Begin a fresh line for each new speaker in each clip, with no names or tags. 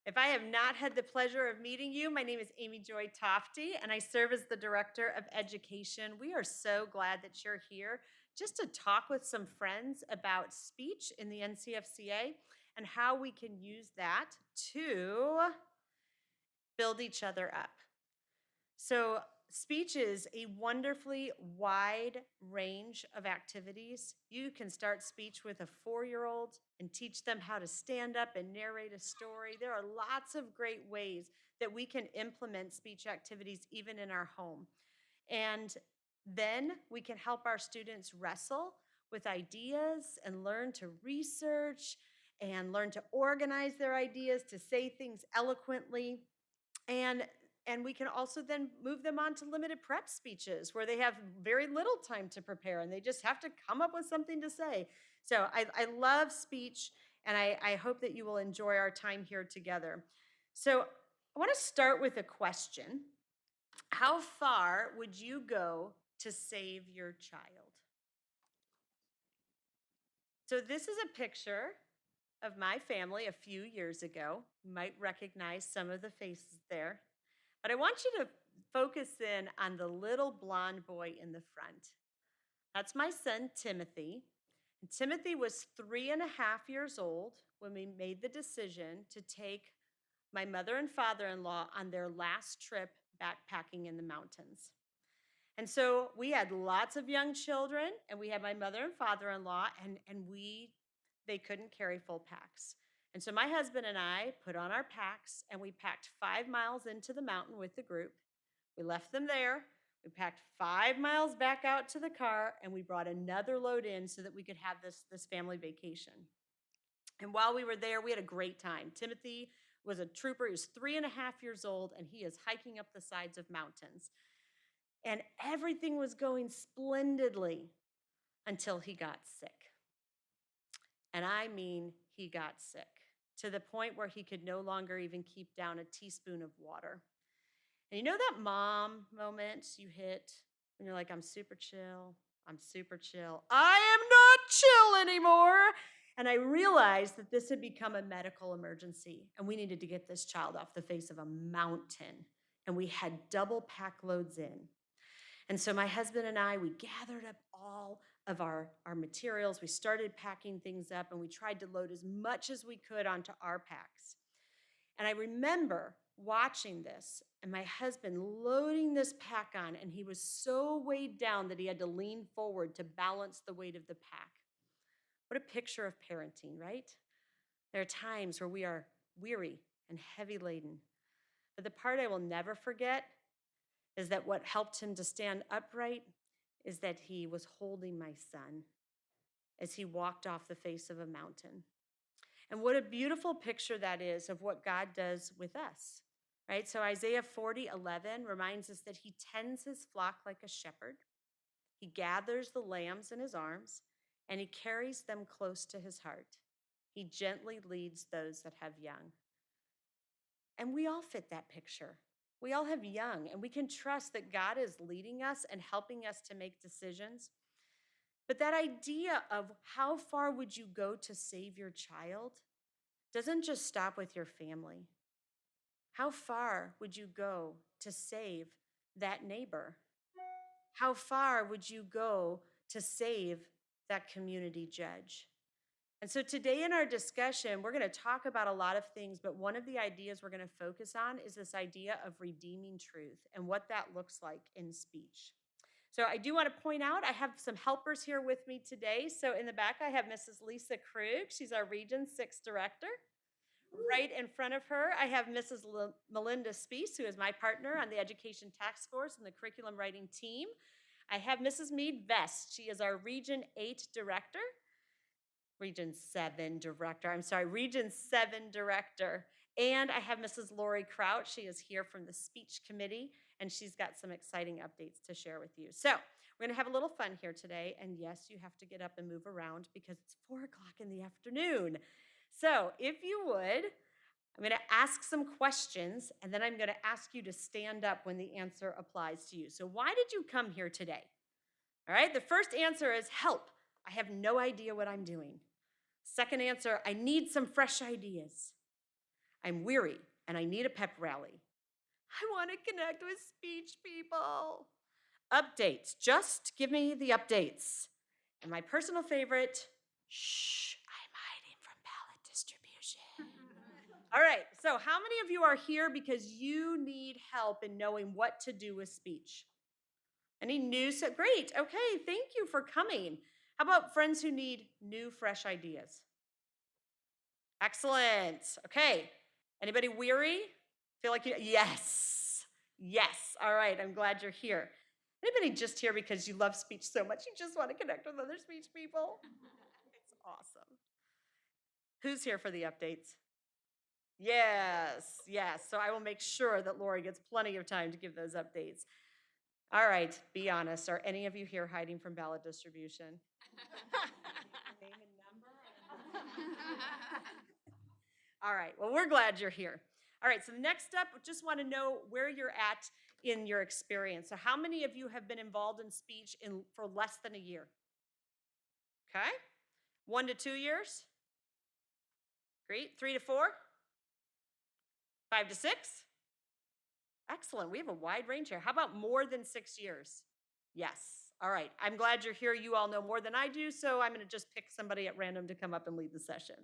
If I have not had the pleasure of meeting you, my name is Amy Joy Tofte, and I serve as the Director of Education. We are so glad that you're here just to talk with some friends about speech in the NCFCA and how we can use that to build each other up. So, speech is a wonderfully wide range of activities. You can start speech with a 4-year-old and teach them how to stand up and narrate a story. There are lots of great ways that we can implement speech activities even in our home. And then we can help our students wrestle with ideas and learn to research and learn to organize their ideas, to say things eloquently. And and we can also then move them on to limited prep speeches where they have very little time to prepare and they just have to come up with something to say. So I love speech, and I hope that you will enjoy our time here together. So I want to start with a question. How far would you go to save your child? So this is a picture of my family a few years ago. You might recognize some of the faces there. But I want you to focus in on the little blonde boy in the front. That's my son, Timothy. And Timothy was 3.5 years old when we made the decision to take my mother and father in law on their last trip backpacking in the mountains. And so we had lots of young children, and we had my mother and father in law, and they couldn't carry full packs. And so my husband and I put on our packs and we packed 5 miles into the mountain with the group. We left them there. We packed 5 miles back out to the car, and we brought another load in so that we could have this family vacation. And while we were there, we had a great time. Timothy was a trooper. He was 3.5 years old, and he is hiking up the sides of mountains. And everything was going splendidly until he got sick. And I mean, he got sick to the point where he could no longer even keep down a teaspoon of water. And you know that mom moment you hit when you're like, I'm super chill, I'm super chill. I am not chill anymore. And I realized that this had become a medical emergency, and we needed to get this child off the face of a mountain. And we had double pack loads in. And so my husband and I, we gathered up all of our materials. We started packing things up, and we tried to load as much as we could onto our packs. And I remember watching this and my husband loading this pack on, and he was so weighed down that he had to lean forward to balance the weight of the pack. What a picture of parenting, right? There are times where we are weary and heavy laden. But the part I will never forget is that what helped him to stand upright is that he was holding my son as he walked off the face of a mountain. And what a beautiful picture that is of what God does with us, right? So Isaiah 40:11 reminds us that he tends his flock like a shepherd. He gathers the lambs in his arms, and he carries them close to his heart. He gently leads those that have young. And we all fit that picture. We all have young, and we can trust that God is leading us and helping us to make decisions. But that idea of how far would you go to save your child doesn't just stop with your family. How far would you go to save that neighbor? How far would you go to save that community judge? And so today in our discussion, we're going to talk about a lot of things, but one of the ideas we're going to focus on is this idea of redeeming truth and what that looks like in speech. So I do want to point out, I have some helpers here with me today. So in the back, I have Mrs. Lisa Krug. She's our Region 6 Director. Right in front of her, I have Mrs. Melinda Speece, who is my partner on the Education Task Force and the Curriculum Writing Team. I have Mrs. Mead Vest. She is our Region 8 Director. Region 7 Director. And I have Mrs. Lori Crouch. She is here from the Speech Committee, and she's got some exciting updates to share with you. So we're going to have a little fun here today. And yes, you have to get up and move around because it's 4 o'clock in the afternoon. So if you would, I'm going to ask some questions, and then I'm going to ask you to stand up when the answer applies to you. So why did you come here today? All right, the first answer is help. I have no idea what I'm doing. Second answer, I need some fresh ideas. I'm weary and I need a pep rally. I want to connect with speech people. Updates. Just give me the updates. And my personal favorite, shh, I'm hiding from ballot distribution. All right, so how many of you are here because you need help in knowing what to do with speech? Any news? Great, okay, thank you for coming. How about friends who need new, fresh ideas? Excellent, okay. Anybody weary? Feel like you, yes, yes, all right, I'm glad you're here. Anybody just here because you love speech so much you just want to connect with other speech people? It's awesome. Who's here for the updates? Yes, yes. So I will make sure that Lori gets plenty of time to give those updates. All right, be honest. Are any of you here hiding from ballot distribution? Name and number. All right, well, we're glad you're here. All right, so the next step, we just want to know where you're at in your experience. So how many of you have been involved in speech for less than a year? Okay, 1 to 2 years? Great, 3 to 4? 5 to 6? Excellent. We have a wide range here. How about more than 6 years? Yes. All right. I'm glad you're here. You all know more than I do, so I'm going to just pick somebody at random to come up and lead the session.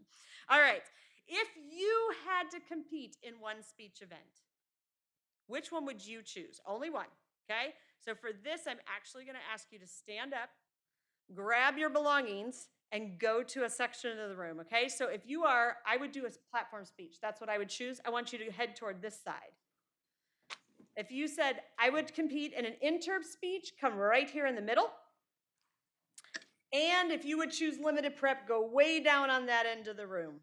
All right. If you had to compete in one speech event, which one would you choose? Only one. Okay. So for this, I'm actually going to ask you to stand up, grab your belongings, and go to a section of the room. Okay. So if you are, I would do a platform speech. That's what I would choose. I want you to head toward this side. If you said, I would compete in an interp speech, come right here in the middle. And if you would choose limited prep, go way down on that end of the room.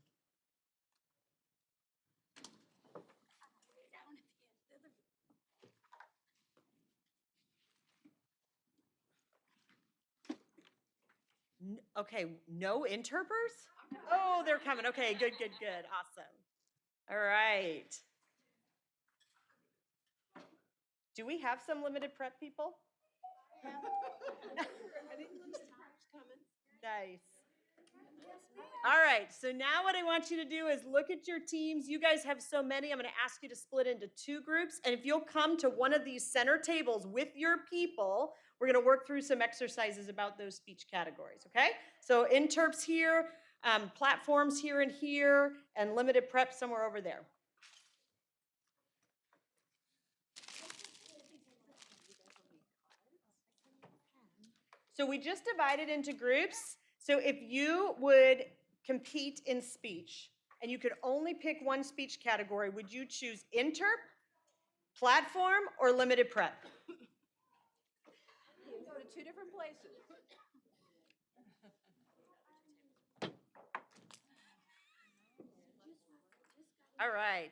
Okay, no interpers? Oh, they're coming. Okay, good, good, good. Awesome. All right. Do we have some limited prep people? Nice. All right, so now what I want you to do is look at your teams. You guys have so many. I'm going to ask you to split into 2 groups. And if you'll come to one of these center tables with your people, we're going to work through some exercises about those speech categories, okay? So interps here, platforms here and here, and limited prep somewhere over there. So we just divided into groups. So if you would compete in speech and you could only pick one speech category, would you choose interp, platform, or limited prep?
You can go to 2 different places.
All right.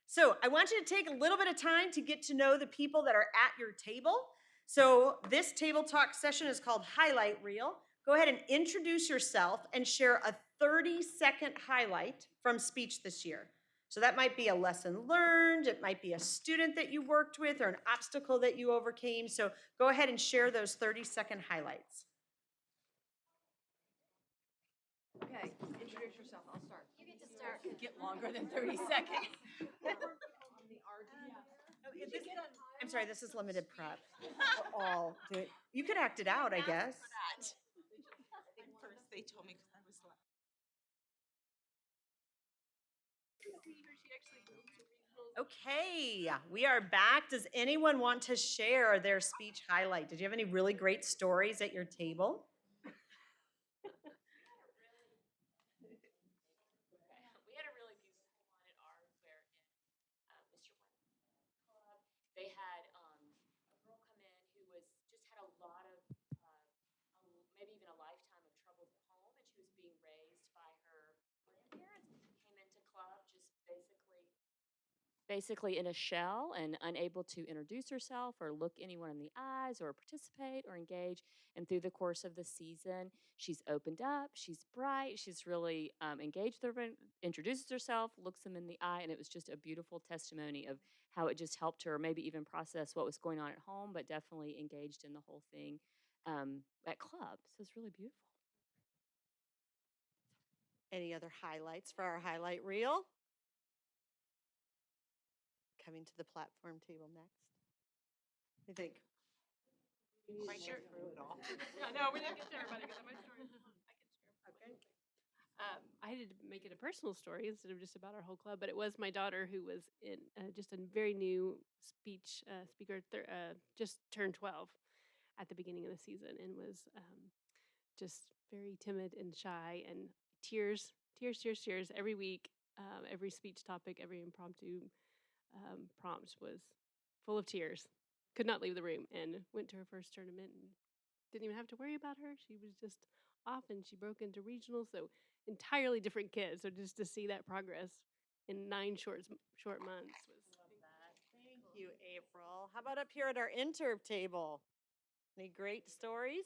So I want you to take a little bit of time to get to know the people that are at your table. So this table talk session is called Highlight Reel. Go ahead and introduce yourself and share a 30-second highlight from speech this year. So that might be a lesson learned, it might be a student that you worked with or an obstacle that you overcame. So go ahead and share those 30-second highlights.
Okay, introduce yourself. I'll start. You get to start. Get longer than 30 seconds.
I'm sorry, this is limited prep. We're all doing, you could act it out, I guess.
First, they told me because I was like.
Okay, we are back. Does anyone want to share their speech highlight? Did you have any really great stories at your table?
We had a really beautiful one at ours where Mr. Club, they had a girl come in who was just had a lot of maybe even a lifetime of troubles at home, and she was being raised by her grandparents. Came into club just basically in a shell and unable to introduce herself or look anyone in the eyes or participate or engage. And through the course of the season, she's opened up, she's bright, she's really engaged with everyone, introduces herself, looks them in the eye, and it was just a beautiful testimony of how it just helped her maybe even process what was going on at home, but definitely engaged in the whole thing at club. So it's really beautiful.
Any other highlights for our highlight reel? coming to the platform table next? I think.
My shirt through it all.
No, we're not gonna share everybody because my story.
Okay.
I had to make it a personal story instead of just about our whole club, but it was my daughter who was in just a very new speaker, just turned 12 at the beginning of the season and was just very timid and shy and tears every week. Every speech topic, every impromptu prompt was full of tears. Could not leave the room and went to her first tournament and didn't even have to worry about her. She was just off and she broke into regionals. So entirely different kids. So just to see that progress in 9 short months was
Thank you, April. How about up here at our interv table? Any great stories?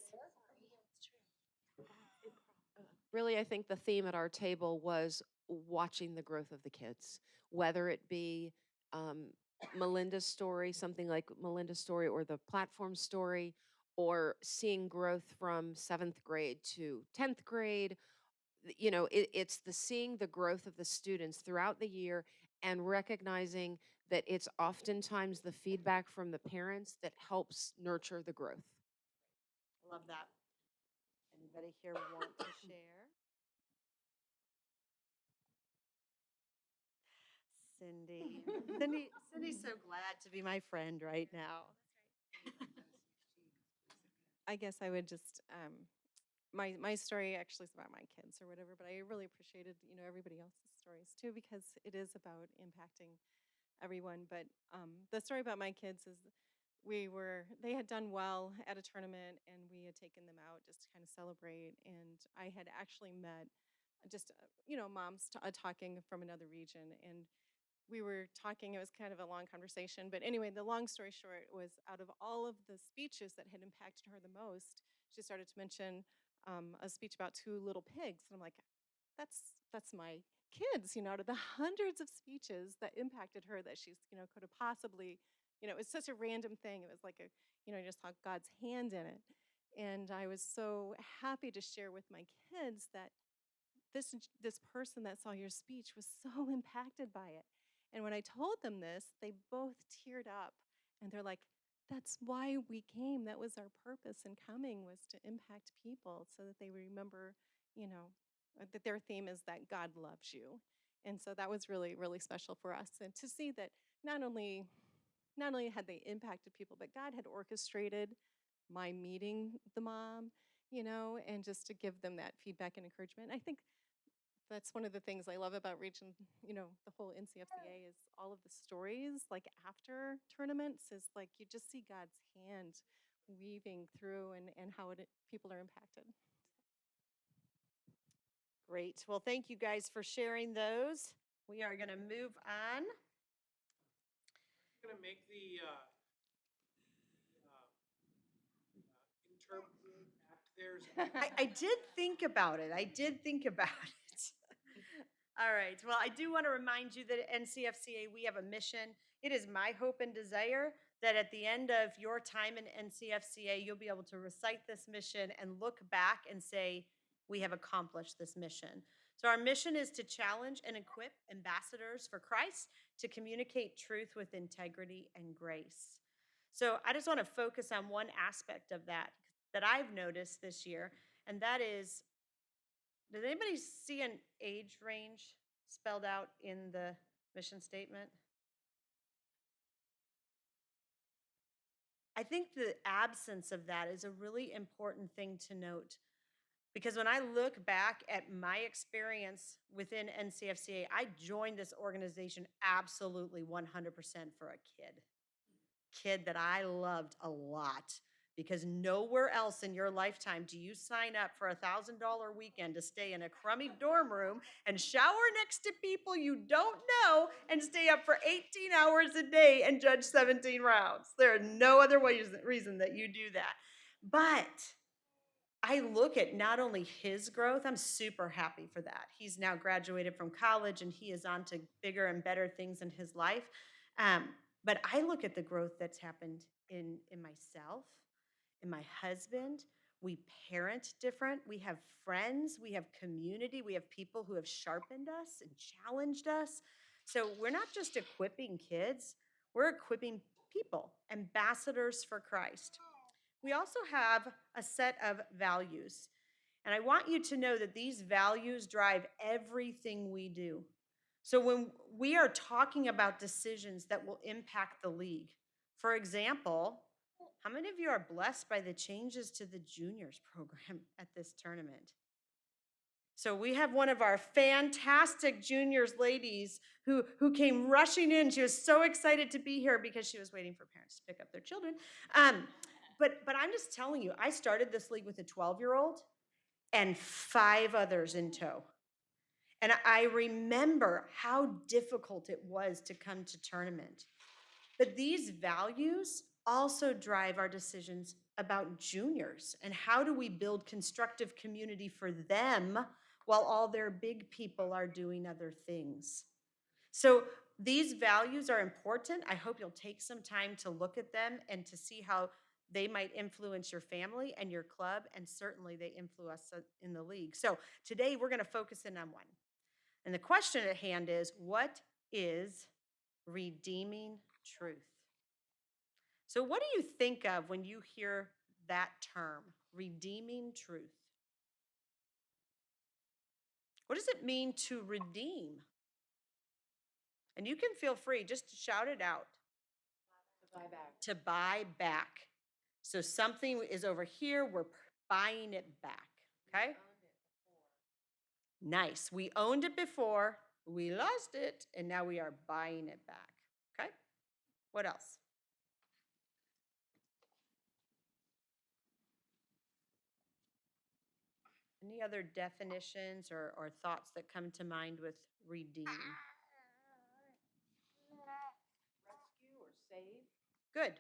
Really, I think the theme at our table was watching the growth of the kids, whether it be Melinda's story, something like Melinda's story, or the platform story, or seeing growth from 7th grade to 10th grade. It's the seeing the growth of the students throughout the year and recognizing that it's oftentimes the feedback from the parents that helps nurture the growth.
Love that. Anybody here want to share? Cindy. Cindy's so glad to be my friend right now.
I guess I would just my story actually is about my kids or whatever, but I really appreciated everybody else's stories too because it is about impacting everyone. But the story about my kids is they had done well at a tournament and we had taken them out just to kind of celebrate. And I had actually met just moms talking from another region, and we were talking. It was kind of a long conversation, but anyway, the long story short was out of all of the speeches that had impacted her the most, she started to mention a speech about 2 little pigs, and I'm like, that's my kids, out of the hundreds of speeches that impacted her that she's could have possibly, it was such a random thing. It was like I just saw God's hand in it, and I was so happy to share with my kids that this person that saw your speech was so impacted by it. And when I told them this, they both teared up and they're like, that's why we came. That was our purpose in coming, was to impact people so that they remember, that their theme is that God loves you. And so that was really, really special for us. And to see that not only had they impacted people, but God had orchestrated my meeting the mom, and just to give them that feedback and encouragement. I think that's one of the things I love about Region, the whole NCFCA is all of the stories, like after tournaments, is like you just see God's hand weaving through and how people are impacted.
Great. Well, thank you guys for sharing those. We are going to move on.
Going to make the interpreter act theirs.
I did think about it. All right. Well, I do want to remind you that at NCFCA, we have a mission. It is my hope and desire that at the end of your time in NCFCA, you'll be able to recite this mission and look back and say, we have accomplished this mission. So our mission is to challenge and equip ambassadors for Christ to communicate truth with integrity and grace. So I just want to focus on one aspect of that I've noticed this year, and that is, does anybody see an age range spelled out in the mission statement? I think the absence of that is a really important thing to note, because when I look back at my experience within NCFCA, I joined this organization absolutely 100% for a kid that I loved a lot, because nowhere else in your lifetime do you sign up for $1,000 weekend to stay in a crummy dorm room and shower next to people you don't know and stay up for 18 hours a day and judge 17 rounds. There are no other reason that you do that. But I look at not only his growth, I'm super happy for that. He's now graduated from college and he is on to bigger and better things in his life. But I look at the growth that's happened in myself, in my husband. We parent different. We have friends. We have community. We have people who have sharpened us and challenged us. So we're not just equipping kids. We're equipping people, ambassadors for Christ. We also have a set of values. And I want you to know that these values drive everything we do. So when we are talking about decisions that will impact the league, for example, how many of you are blessed by the changes to the juniors program at this tournament? So we have one of our fantastic juniors ladies who came rushing in. She was so excited to be here because she was waiting for parents to pick up their children. But I'm just telling you, I started this league with a 12-year-old and 5 others in tow. And I remember how difficult it was to come to tournament. But these values also drive our decisions about juniors and how do we build constructive community for them while all their big people are doing other things. So these values are important. I hope you'll take some time to look at them and to see how they might influence your family and your club, and certainly they influence us in the league. So today we're going to focus in on one. And the question at hand is, what is redeeming truth? So what do you think of when you hear that term, redeeming truth? What does it mean to redeem? And you can feel free just to shout it out.
To buy back.
To buy back. So something is over here, we're buying it back, okay? Nice. We owned it before, we lost it, and now we are buying it back, okay? What else? Any other definitions or thoughts that come to mind with redeem?
Rescue or save?
Good.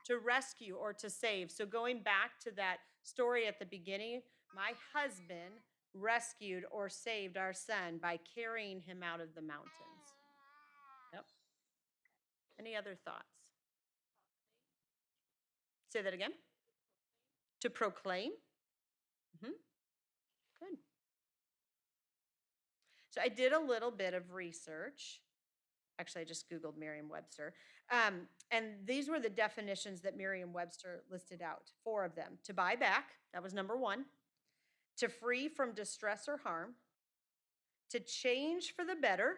To rescue or to save. So going back to that story at the beginning, my husband rescued or saved our son by carrying him out of the mountains. Yep. Any other thoughts? Say that again. To proclaim. Good. So I did a little bit of research. Actually, I just Googled Merriam-Webster. And these were the definitions that Merriam-Webster listed out, 4 of them. To buy back, that was number 1. To free from distress or harm. To change for the better.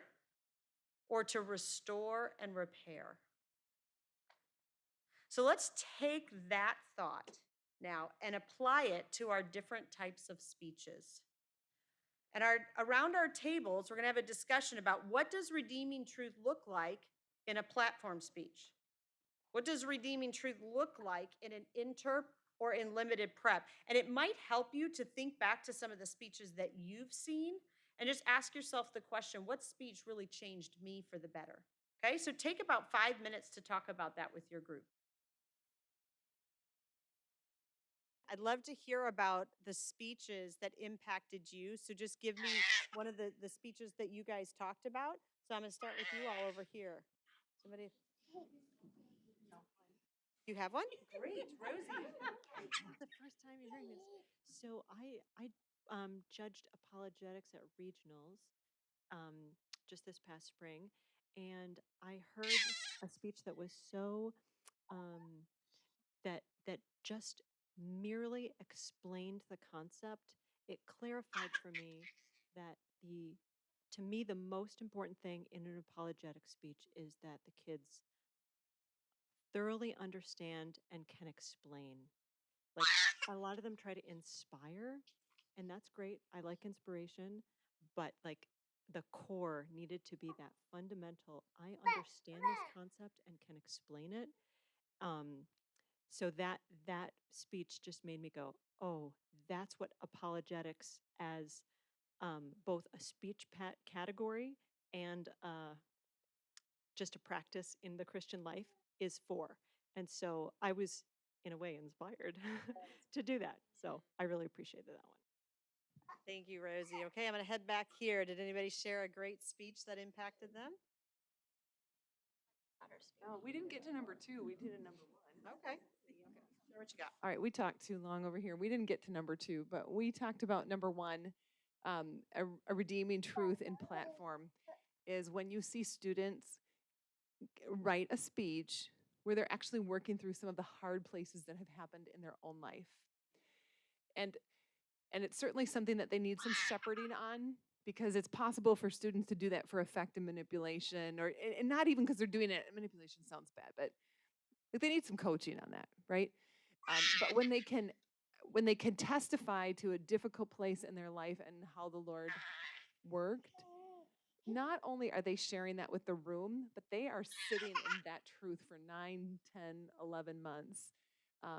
Or to restore and repair. So let's take that thought now and apply it to our different types of speeches. And around our tables, we're going to have a discussion about what does redeeming truth look like in a platform speech? What does redeeming truth look like in an inter or in limited prep? And it might help you to think back to some of the speeches that you've seen and just ask yourself the question, what speech really changed me for the better? Okay, so take about 5 minutes to talk about that with your group. I'd love to hear about the speeches that impacted you. So just give me one of the speeches that you guys talked about. So I'm going to start with you all over here. Somebody? You have one? Great, Rosie.
The first time you're hearing this. So I judged apologetics at regionals just this past spring, and I heard a speech that was so that just merely explained the concept. It clarified for me that to me the most important thing in an apologetic speech is that the kids thoroughly understand and can explain. Like a lot of them try to inspire, and that's great. I like inspiration, but like the core needed to be that fundamental. I understand this concept and can explain it. So that speech just made me go, oh, that's what apologetics as both a speech category and just a practice in the Christian life is for. And so I was, in a way, inspired to do that. So I really appreciated that one.
Thank you, Rosie. Okay, I'm going to head back here. Did anybody share a great speech that impacted them?
Oh, we didn't get to number 2. We did a number 1.
Okay. Share what you got.
All right, we talked too long over here. We didn't get to number 2, but we talked about number 1. A redeeming truth in platform is when you see students write a speech where they're actually working through some of the hard places that have happened in their own life. And it's certainly something that they need some shepherding on, because it's possible for students to do that for effect and manipulation, or and not even because they're doing it. Manipulation sounds bad, but like they need some coaching on that, right? But when they can testify to a difficult place in their life and how the Lord worked, not only are they sharing that with the room, but they are sitting in that truth for 9, 10, 11 months.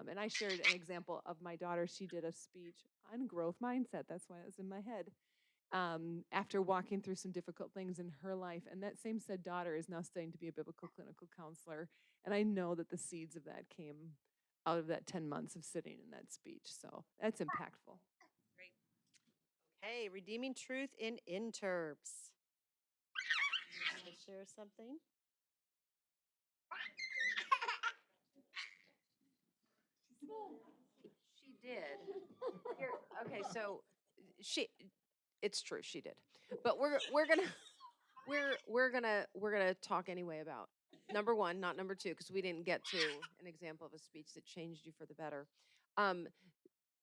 And I shared an example of my daughter. She did a speech on growth mindset. That's why it was in my head. After walking through some difficult things in her life. And that same said daughter is now studying to be a biblical clinical counselor. And I know that the seeds of that came out of that 10 months of sitting in that speech. So that's impactful.
Great. Okay, redeeming truth in interps. Want to share something?
She did. Okay, so it's true, she did. But we're gonna talk anyway about number one, not number two, because we didn't get to an example of a speech that changed you for the better.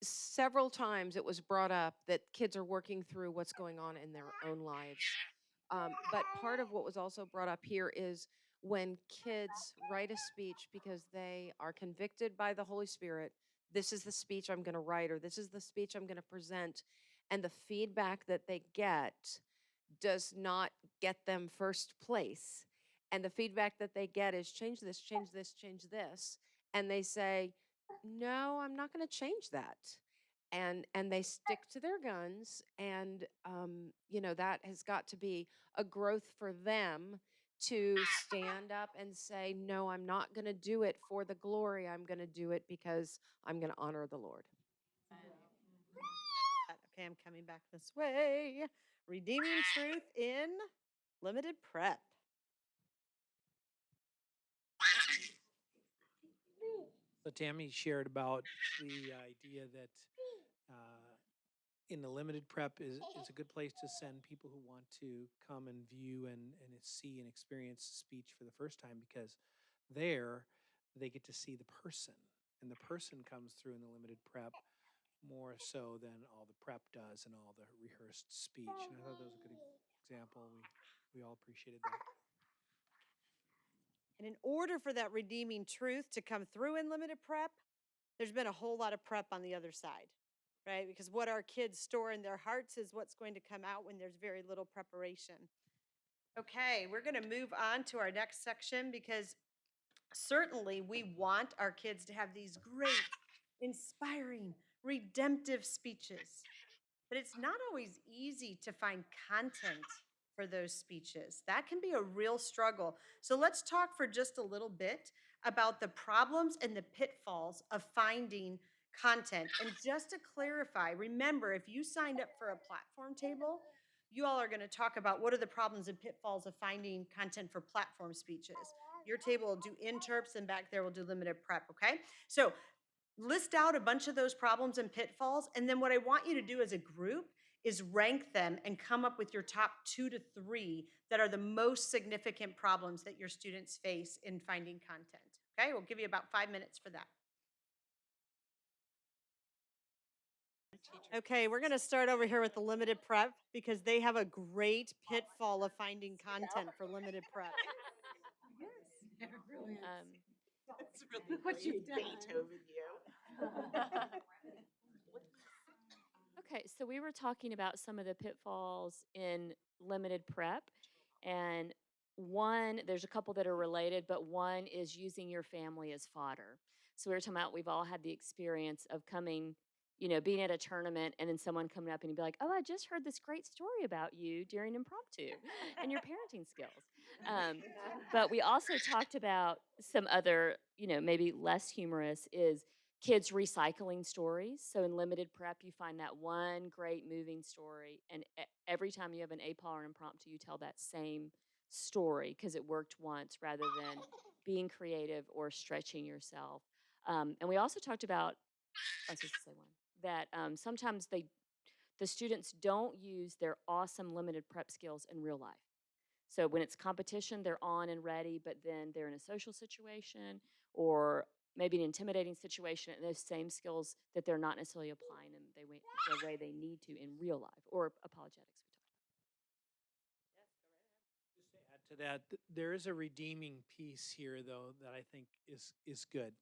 Several times it was brought up that kids are working through what's going on in their own lives. But part of what was also brought up here is when kids write a speech because they are convicted by the Holy Spirit, this is the speech I'm going to write, or this is the speech I'm going to present, and the feedback that they get does not get them first place. And the feedback that they get is change this, change this, change this. And they say, no, I'm not going to change that. And they stick to their guns. And, that has got to be a growth for them to stand up and say, no, I'm not going to do it for the glory. I'm going to do it because I'm going to honor the Lord.
Okay, I'm coming back this way. Redeeming truth in limited prep.
So Tammy shared about the idea that in the limited prep is a good place to send people who want to come and view and see and experience speech for the first time, because there they get to see the person, and the person comes through in the limited prep more so than all the prep does and all the rehearsed speech. And I thought that was a good example. We all appreciated that.
And in order for that redeeming truth to come through in limited prep, there's been a whole lot of prep on the other side, right? Because what our kids store in their hearts is what's going to come out when there's very little preparation. Okay, we're going to move on to our next section, because certainly we want our kids to have these great, inspiring, redemptive speeches. But it's not always easy to find content for those speeches. That can be a real struggle. So let's talk for just a little bit about the problems and the pitfalls of finding content. And just to clarify, remember, if you signed up for a platform table, you all are going to talk about what are the problems and pitfalls of finding content for platform speeches. Your table will do interps, and back there will do limited prep, okay? So list out a bunch of those problems and pitfalls, and then what I want you to do as a group is rank them and come up with your top 2 to 3 that are the most significant problems that your students face in finding content. Okay, we'll give you about 5 minutes for that. Okay, we're going to start over here with the limited prep, because they have a great pitfall of finding content for limited prep.
That's really
What
great,
you've done.
Beethoven, you.
Okay, so we were talking about some of the pitfalls in limited prep, and there's a couple that are related, but one is using your family as fodder. So we were talking about, we've all had the experience of coming, being at a tournament and then someone coming up and you'd be like, oh, I just heard this great story about you during impromptu and your parenting skills. But we also talked about some other, maybe less humorous, is kids recycling stories. So in limited prep, you find that one great moving story, and every time you have an APAW or an impromptu, you tell that same story because it worked once, rather than being creative or stretching yourself. And we also talked about, I was supposed to say one, that sometimes the students don't use their awesome limited prep skills in real life. So when it's competition, they're on and ready, but then they're in a social situation or maybe an intimidating situation, and those same skills that they're not necessarily applying in the way they need to in real life, or apologetics we talked
Just to add to that, there is a redeeming piece here, though, that I think is good.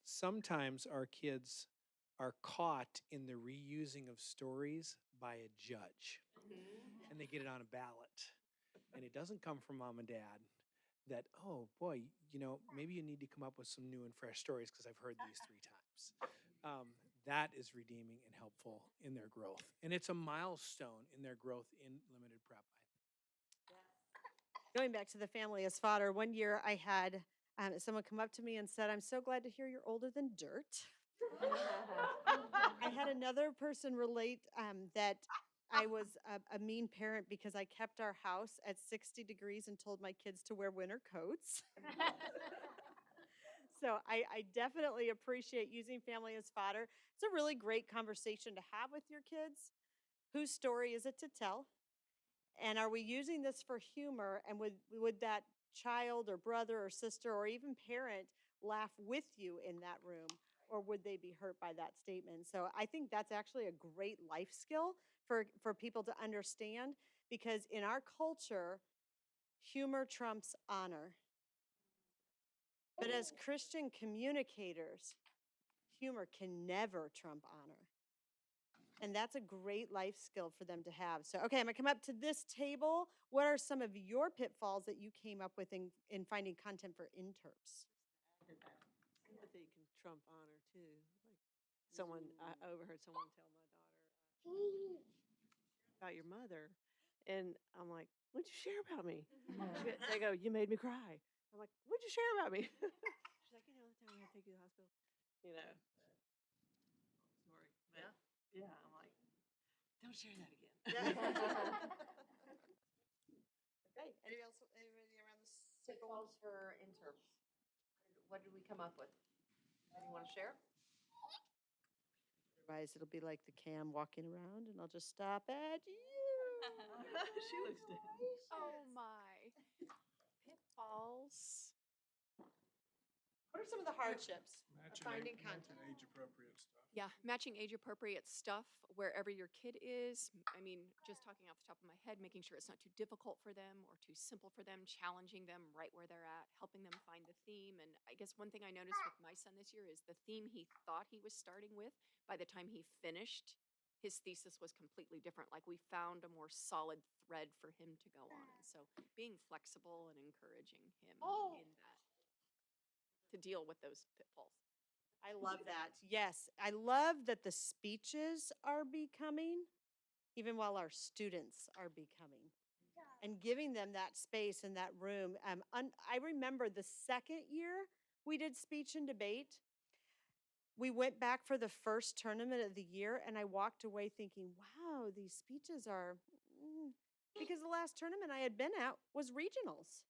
Sometimes our kids are caught in the reusing of stories by a judge, and they get it on a ballot, and it doesn't come from mom and dad. That, oh boy, maybe you need to come up with some new and fresh stories because I've heard these 3 times. That is redeeming and helpful in their growth, and it's a milestone in their growth in limited prep.
Going back to the family as fodder, one year I had someone come up to me and said, "I'm so glad to hear you're older than dirt." I had another person relate that I was a mean parent because I kept our house at 60 degrees and told my kids to wear winter coats. So I definitely appreciate using family as fodder. It's a really great conversation to have with your kids. Whose story is it to tell? And are we using this for humor? And would that child or brother or sister or even parent laugh with you in that room? Or would they be hurt by that statement? So I think that's actually a great life skill for people to understand, because in our culture, humor trumps honor. But as Christian communicators, humor can never trump honor. And that's a great life skill for them to have. So, okay, I'm gonna come up to this table. What are some of your pitfalls that you came up with in finding content for interps?
Sympathy can trump honor too. Like I overheard someone tell my daughter about your mother, and I'm like, "What'd you share about me?" They go, "You made me cry." I'm like, "What'd you share about me?" She's like, "The time we had to take you to the hospital." You know, sorry, but yeah, I'm like, "Don't share that again."
Okay, anybody around the circle?
Pitfalls for interns. What did we come up with? Anyone want to share?
Otherwise, it'll be like the cam walking around, and I'll just stop at you.
She looks dead.
Oh my. Pitfalls.
What are some of the hardships of
Matching
finding content?
age-appropriate stuff.
Yeah, matching age-appropriate stuff wherever your kid is. I mean, just talking off the top of my head, making sure it's not too difficult for them or too simple for them, challenging them right where they're at, helping them find the theme. And I guess one thing I noticed with my son this year is the theme he thought he was starting with, by the time he finished, his thesis was completely different. Like we found a more solid thread for him to go on. And so being flexible and encouraging him in that to deal with those pitfalls.
I love that. Yes, I love that the speeches are becoming, even while our students are becoming, and giving them that space and that room. I remember the second year we did speech and debate. We went back for the first tournament of the year, and I walked away thinking, wow, these speeches are, because the last tournament I had been at was regionals.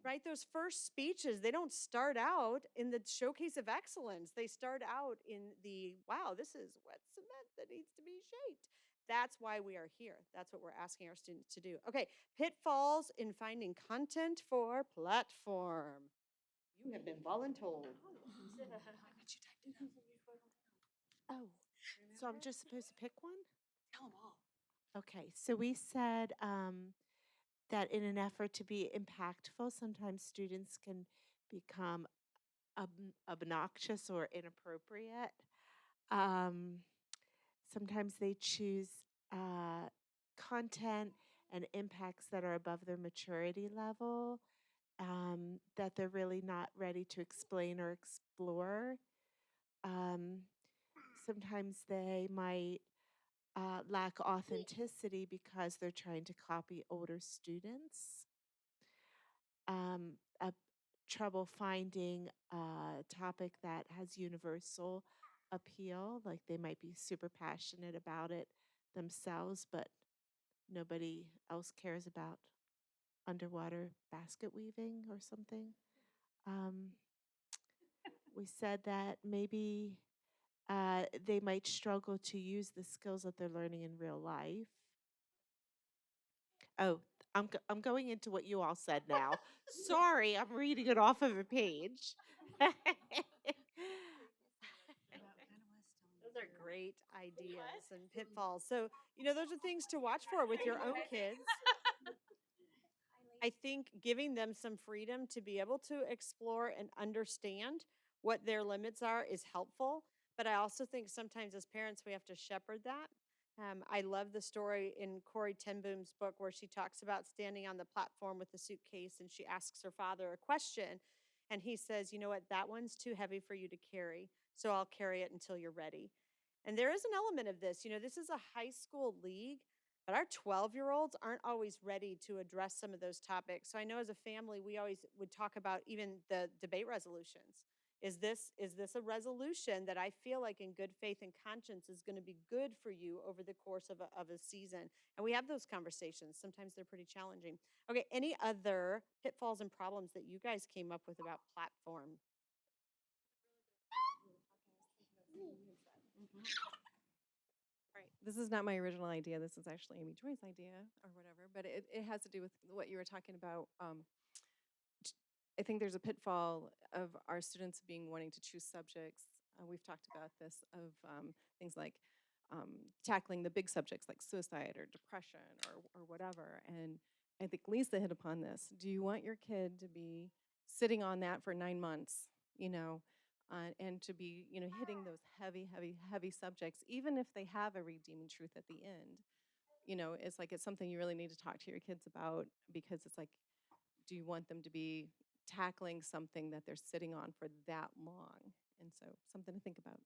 Right? Those first speeches, they don't start out in the showcase of excellence. They start out in the, wow, this is wet cement that needs to be shaped. That's why we are here. That's what we're asking our students to do. Okay, pitfalls in finding content for platform. You have been voluntold.
Oh, so I'm just supposed to pick one?
Tell them all.
Okay, so we said that in an effort to be impactful, sometimes students can become obnoxious or inappropriate. Sometimes they choose content and impacts that are above their maturity level, that they're really not ready to explain or explore. Sometimes they might lack authenticity because they're trying to copy older students. A trouble finding a topic that has universal appeal, like they might be super passionate about it themselves, but nobody else cares about underwater basket weaving or something. We said that maybe they might struggle to use the skills that they're learning in real life. Oh, I'm going into what you all said now. Sorry, I'm reading it off of a page.
Those are great ideas and pitfalls. So, those are things to watch for with your own kids. I think giving them some freedom to be able to explore and understand what their limits are is helpful. But I also think sometimes as parents, we have to shepherd that. I love the story in Corey ten Boom's book where she talks about standing on the platform with the suitcase and she asks her father a question. And he says, you know what, that one's too heavy for you to carry. So I'll carry it until you're ready. And there is an element of this. This is a high school league, but our 12-year-olds aren't always ready to address some of those topics. So I know as a family, we always would talk about even the debate resolutions. Is this a resolution that I feel like in good faith and conscience is going to be good for you over the course of a season? And we have those conversations. Sometimes they're pretty challenging. Okay, any other pitfalls and problems that you guys came up with about platform?
Right. This is not my original idea. This is actually Amy Joy's idea or whatever, but it has to do with what you were talking about. I think there's a pitfall of our students being wanting to choose subjects. We've talked about this of things like tackling the big subjects like suicide or depression or whatever. And I think Lisa hit upon this. Do you want your kid to be sitting on that for 9 months, and to be, hitting those heavy, heavy, heavy subjects, even if they have a redeeming truth at the end? It's like it's something you really need to talk to your kids about because it's like, do you want them to be tackling something that they're sitting on for that long? And so something to think about.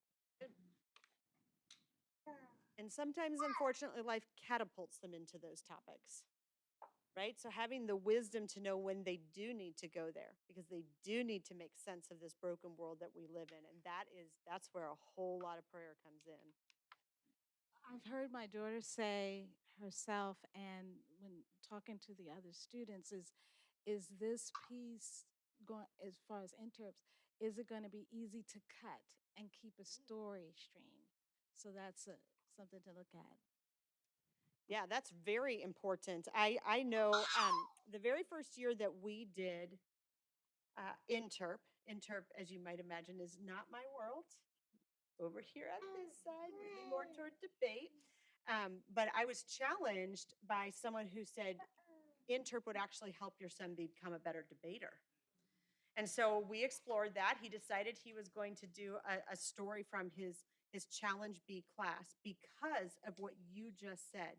And sometimes, unfortunately, life catapults them into those topics, right? So having the wisdom to know when they do need to go there because they do need to make sense of this broken world that we live in. And that's where a whole lot of prayer comes in.
I've heard my daughter say herself, and when talking to the other students, is this piece going as far as interrupts? Is it going to be easy to cut and keep a story stream? So that's something to look at.
Yeah, that's very important. I know the very first year that we did interp, as you might imagine, is not my world. Over here on this side, maybe more toward debate. But I was challenged by someone who said interp would actually help your son become a better debater. And so we explored that. He decided he was going to do a story from his Challenge B class because of what you just said.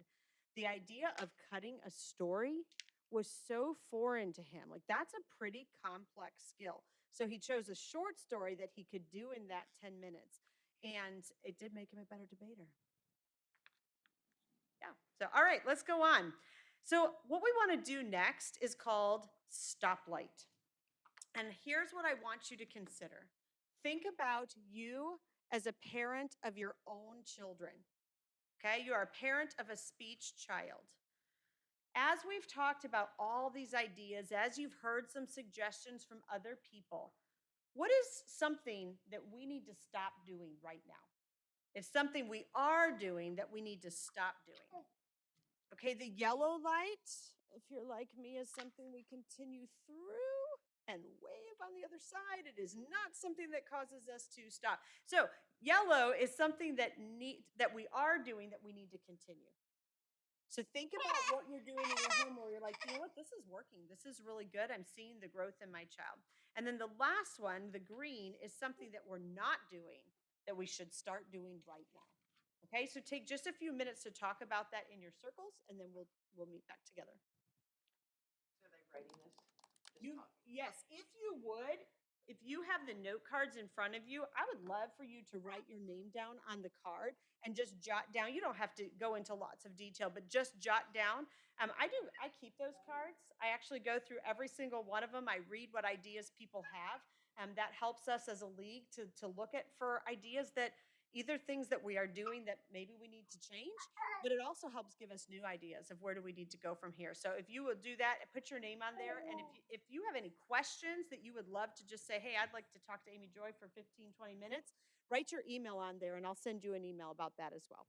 The idea of cutting a story was so foreign to him. Like, that's a pretty complex skill. So he chose a short story that he could do in that 10 minutes. And it did make him a better debater. Yeah. So, all right, let's go on. So what we want to do next is called stoplight. And here's what I want you to consider. Think about you as a parent of your own children. Okay, you are a parent of a speech child. As we've talked about all these ideas, as you've heard some suggestions from other people, what is something that we need to stop doing right now? It's something we are doing that we need to stop doing. Okay, the yellow light, if you're like me, is something we continue through and wave on the other side. It is not something that causes us to stop. So yellow is something that we are doing that we need to continue. So think about what you're doing in your home where you're like, you know what, this is working. This is really good. I'm seeing the growth in my child. And then the last one, the green, is something that we're not doing that we should start doing right now. Okay, so take just a few minutes to talk about that in your circles, and then we'll meet back together.
So are they writing this?
Yes, if you have the note cards in front of you, I would love for you to write your name down on the card and just jot down. You don't have to go into lots of detail, but just jot down. I keep those cards. I actually go through every single one of them. I read what ideas people have. That helps us as a league to look at for ideas that either things that we are doing that maybe we need to change, but it also helps give us new ideas of where do we need to go from here. So if you will do that, put your name on there. And if you have any questions that you would love to just say, hey, I'd like to talk to Amy Joy for 15, 20 minutes, write your email on there and I'll send you an email about that as well.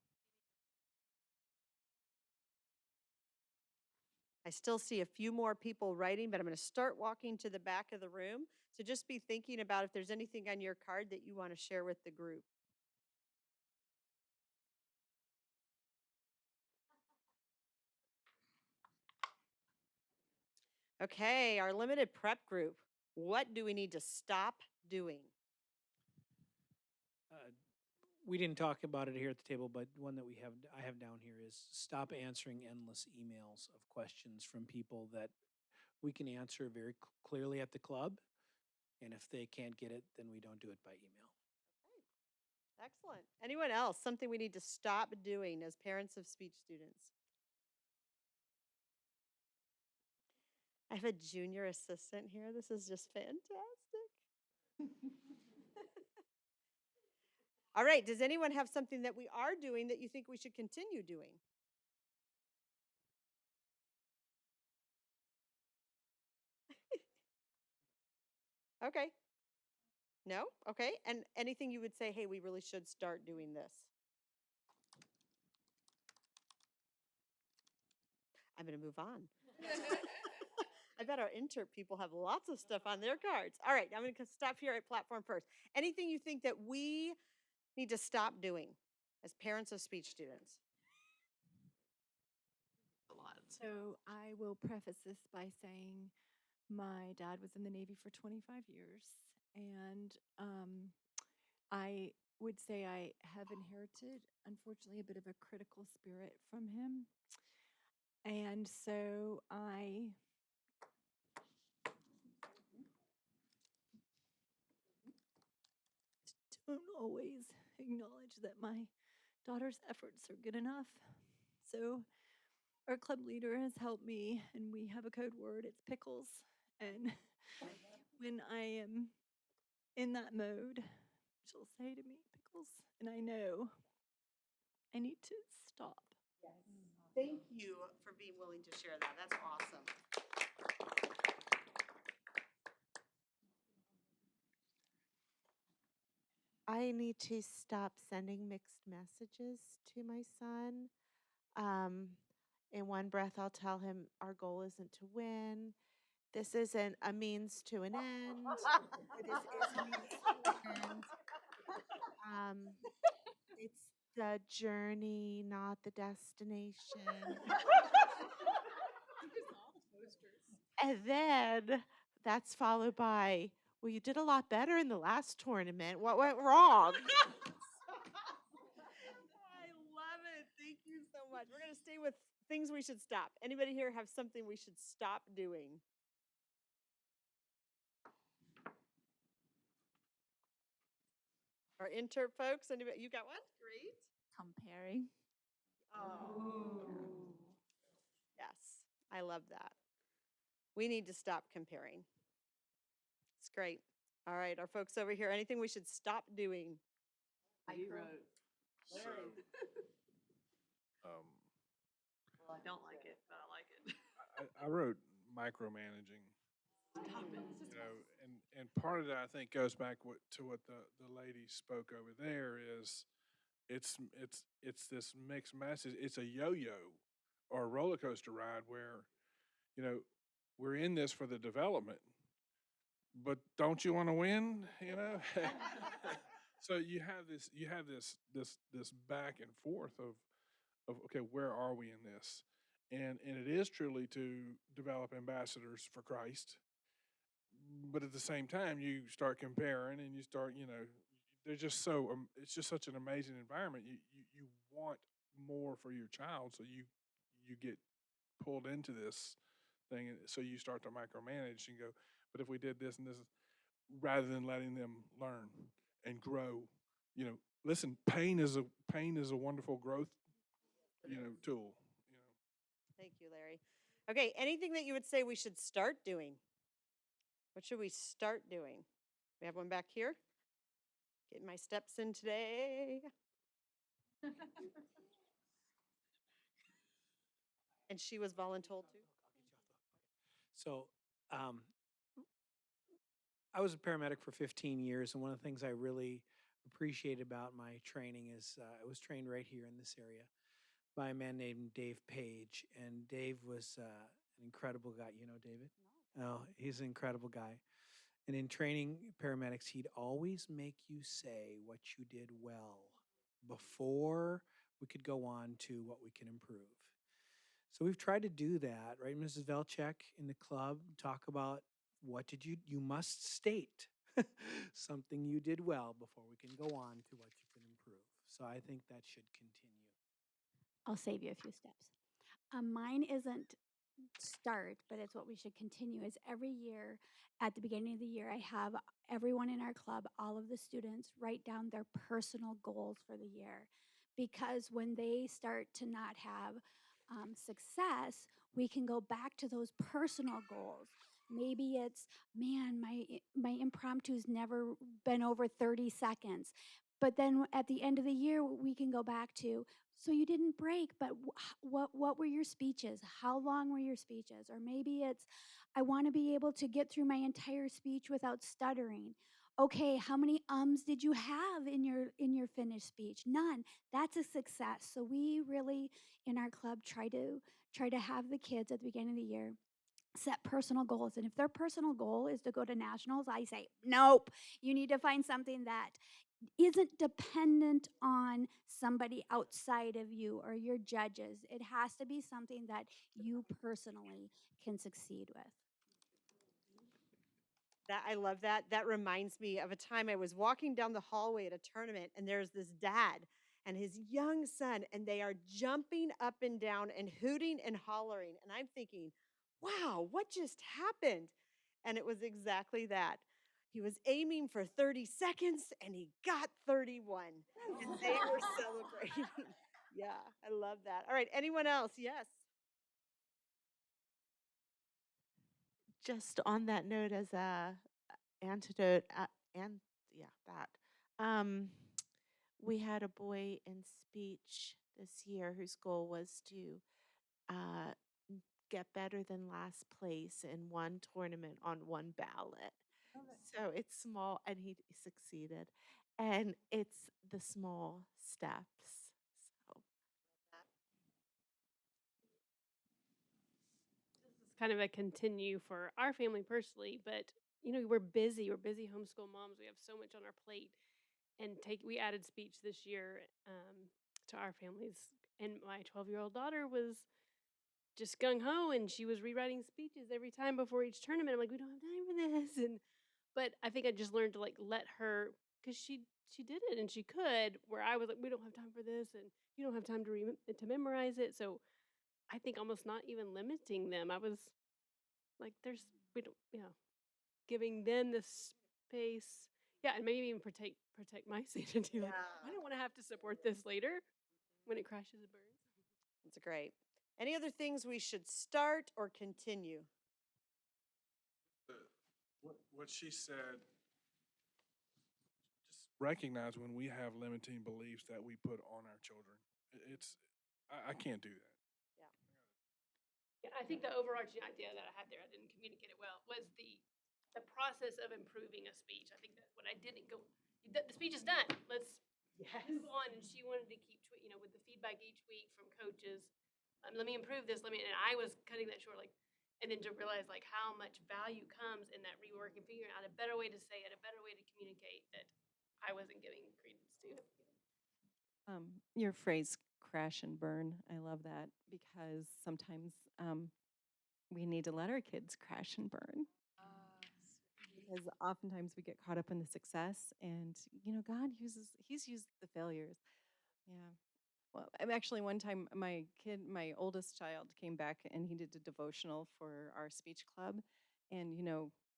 I still see a few more people writing, but I'm going to start walking to the back of the room. So just be thinking about if there's anything on your card that you want to share with the group. Okay, our limited prep group. What do we need to stop doing?
We didn't talk about it here at the table, but one that I have down here is stop answering endless emails of questions from people that we can answer very clearly at the club. And if they can't get it, then we don't do it by email.
Excellent. Anyone else? Something we need to stop doing as parents of speech students? I have a junior assistant here. This is just fantastic. All right. Does anyone have something that we are doing that you think we should continue doing? Okay. No? Okay. And anything you would say, hey, we really should start doing this? I'm going to move on. I bet our intern people have lots of stuff on their cards. All right, I'm going to stop here at platform first. Anything you think that we need to stop doing as parents of speech students?
So I will preface this by saying my dad was in the Navy for 25 years, and I would say I have inherited, unfortunately, a bit of a critical spirit from him. And so I don't always acknowledge that my daughter's efforts are good enough. So our club leader has helped me, and we have a code word. It's pickles. And when I am in that mode, she'll say to me, pickles. And I know I need to stop.
Yes. Thank you for being willing to share that. That's awesome.
I need to stop sending mixed messages to my son. In one breath, I'll tell him our goal isn't to win. This isn't a means to an end. Or this is a means to an end. It's the journey, not the destination. And then that's followed by, well, you did a lot better in the last tournament. What went wrong?
I love it. Thank you so much. We're going to stay with things we should stop. Anybody here have something we should stop doing? Our intern folks, anybody? You got one? Great.
Comparing.
Oh. Yes, I love that. We need to stop comparing. It's great. All right, our folks over here, anything we should stop doing?
He wrote.
Well, I don't like it, but I like it.
I wrote micromanaging. You know, and part of that I think goes back to what the lady spoke over there is it's this mixed message. It's a yo-yo or a roller coaster ride where, you know, we're in this for the development, but don't you want to win? You know, so you have this back and forth of okay, where are we in this? And it is truly to develop ambassadors for Christ. But at the same time, you start comparing and you start, you know, they're just so, it's just such an amazing environment. You want more for your child. So you get pulled into this thing. And so you start to micromanage and go, but if we did this and this, rather than letting them learn and grow, you know, listen, pain is a wonderful growth, you know, tool, you know.
Thank you, Larry. Okay, anything that you would say we should start doing? What should we start doing? We have one back here. Getting my steps in today. And she was voluntold too.
So I was a paramedic for 15 years, and one of the things I really appreciate about my training is I was trained right here in this area by a man named Dave Page. And Dave was an an incredible guy. You know David? Oh, he's an incredible guy. And in training paramedics, he'd always make you say what you did well before we could go on to what we can improve. So we've tried to do that, right, Mrs. Velchek, in the club, talk about what did you must state something you did well before we can go on to what you can improve. So I think that should continue.
I'll save you a few steps. Mine isn't start, but it's what we should continue is every year at the beginning of the year, I have everyone in our club, all of the students write down their personal goals for the year. Because when they start to not have success, we can go back to those personal goals. Maybe it's, man, my impromptu's never been over 30 seconds. But then at the end of the year, we can go back to, so you didn't break, but what were your speeches? How long were your speeches? Or maybe it's, I want to be able to get through my entire speech without stuttering. Okay, how many ums did you have in your finished speech? None. That's a success. So we really in our club try to have the kids at the beginning of the year set personal goals. And if their personal goal is to go to nationals, I say, nope, you need to find something that isn't dependent on somebody outside of you or your judges. It has to be something that you personally can succeed with.
That I love that. That reminds me of a time I was walking down the hallway at a tournament, and there's this dad and his young son, and they are jumping up and down and hooting and hollering. And I'm thinking, wow, what just happened? And it was exactly that. He was aiming for 30 seconds and he got 31. And they were celebrating. Yeah, I love that. All right, anyone else? Yes.
Just on that note, as a antidote, and yeah, that we had a boy in speech this year whose goal was to uh, get better than last place in one tournament on one ballot. So it's small, and he succeeded. And it's the small steps. So
This is kind of a continue for our family personally, but we're busy. We're busy homeschool moms. We have so much on our plate, and we added speech this year to our families. And my 12-year-old daughter was just gung ho, and she was rewriting speeches every time before each tournament. I'm like, we don't have time for this, but I think I just learned to let her, because she did it and she could. Where I was like, we don't have time for this, and you don't have time to memorize it. So I think almost not even limiting them. I was like, we don't, giving them the space. Yeah, and maybe even protect my sanity. Like, I don't want to have to support this later when it crashes and burns.
That's great. Any other things we should start or continue?
What she said, just recognize when we have limiting beliefs that we put on our children. I can't do that.
Yeah, I think the overarching idea that I had there, I didn't communicate it well, was the process of improving a speech. I think that what I didn't go, the speech is done. Let's move on. And she wanted to keep, with the feedback each week from coaches. Let me improve this. And I was cutting that short, and then to realize how much value comes in that rework and figuring out a better way to say it, a better way to communicate that I wasn't giving credence to.
Your phrase crash and burn, I love that, because sometimes we need to let our kids crash and burn. Because oftentimes we get caught up in the success, and God he's used the failures. Yeah. Well, actually one time my oldest child came back and he did a devotional for our speech club, and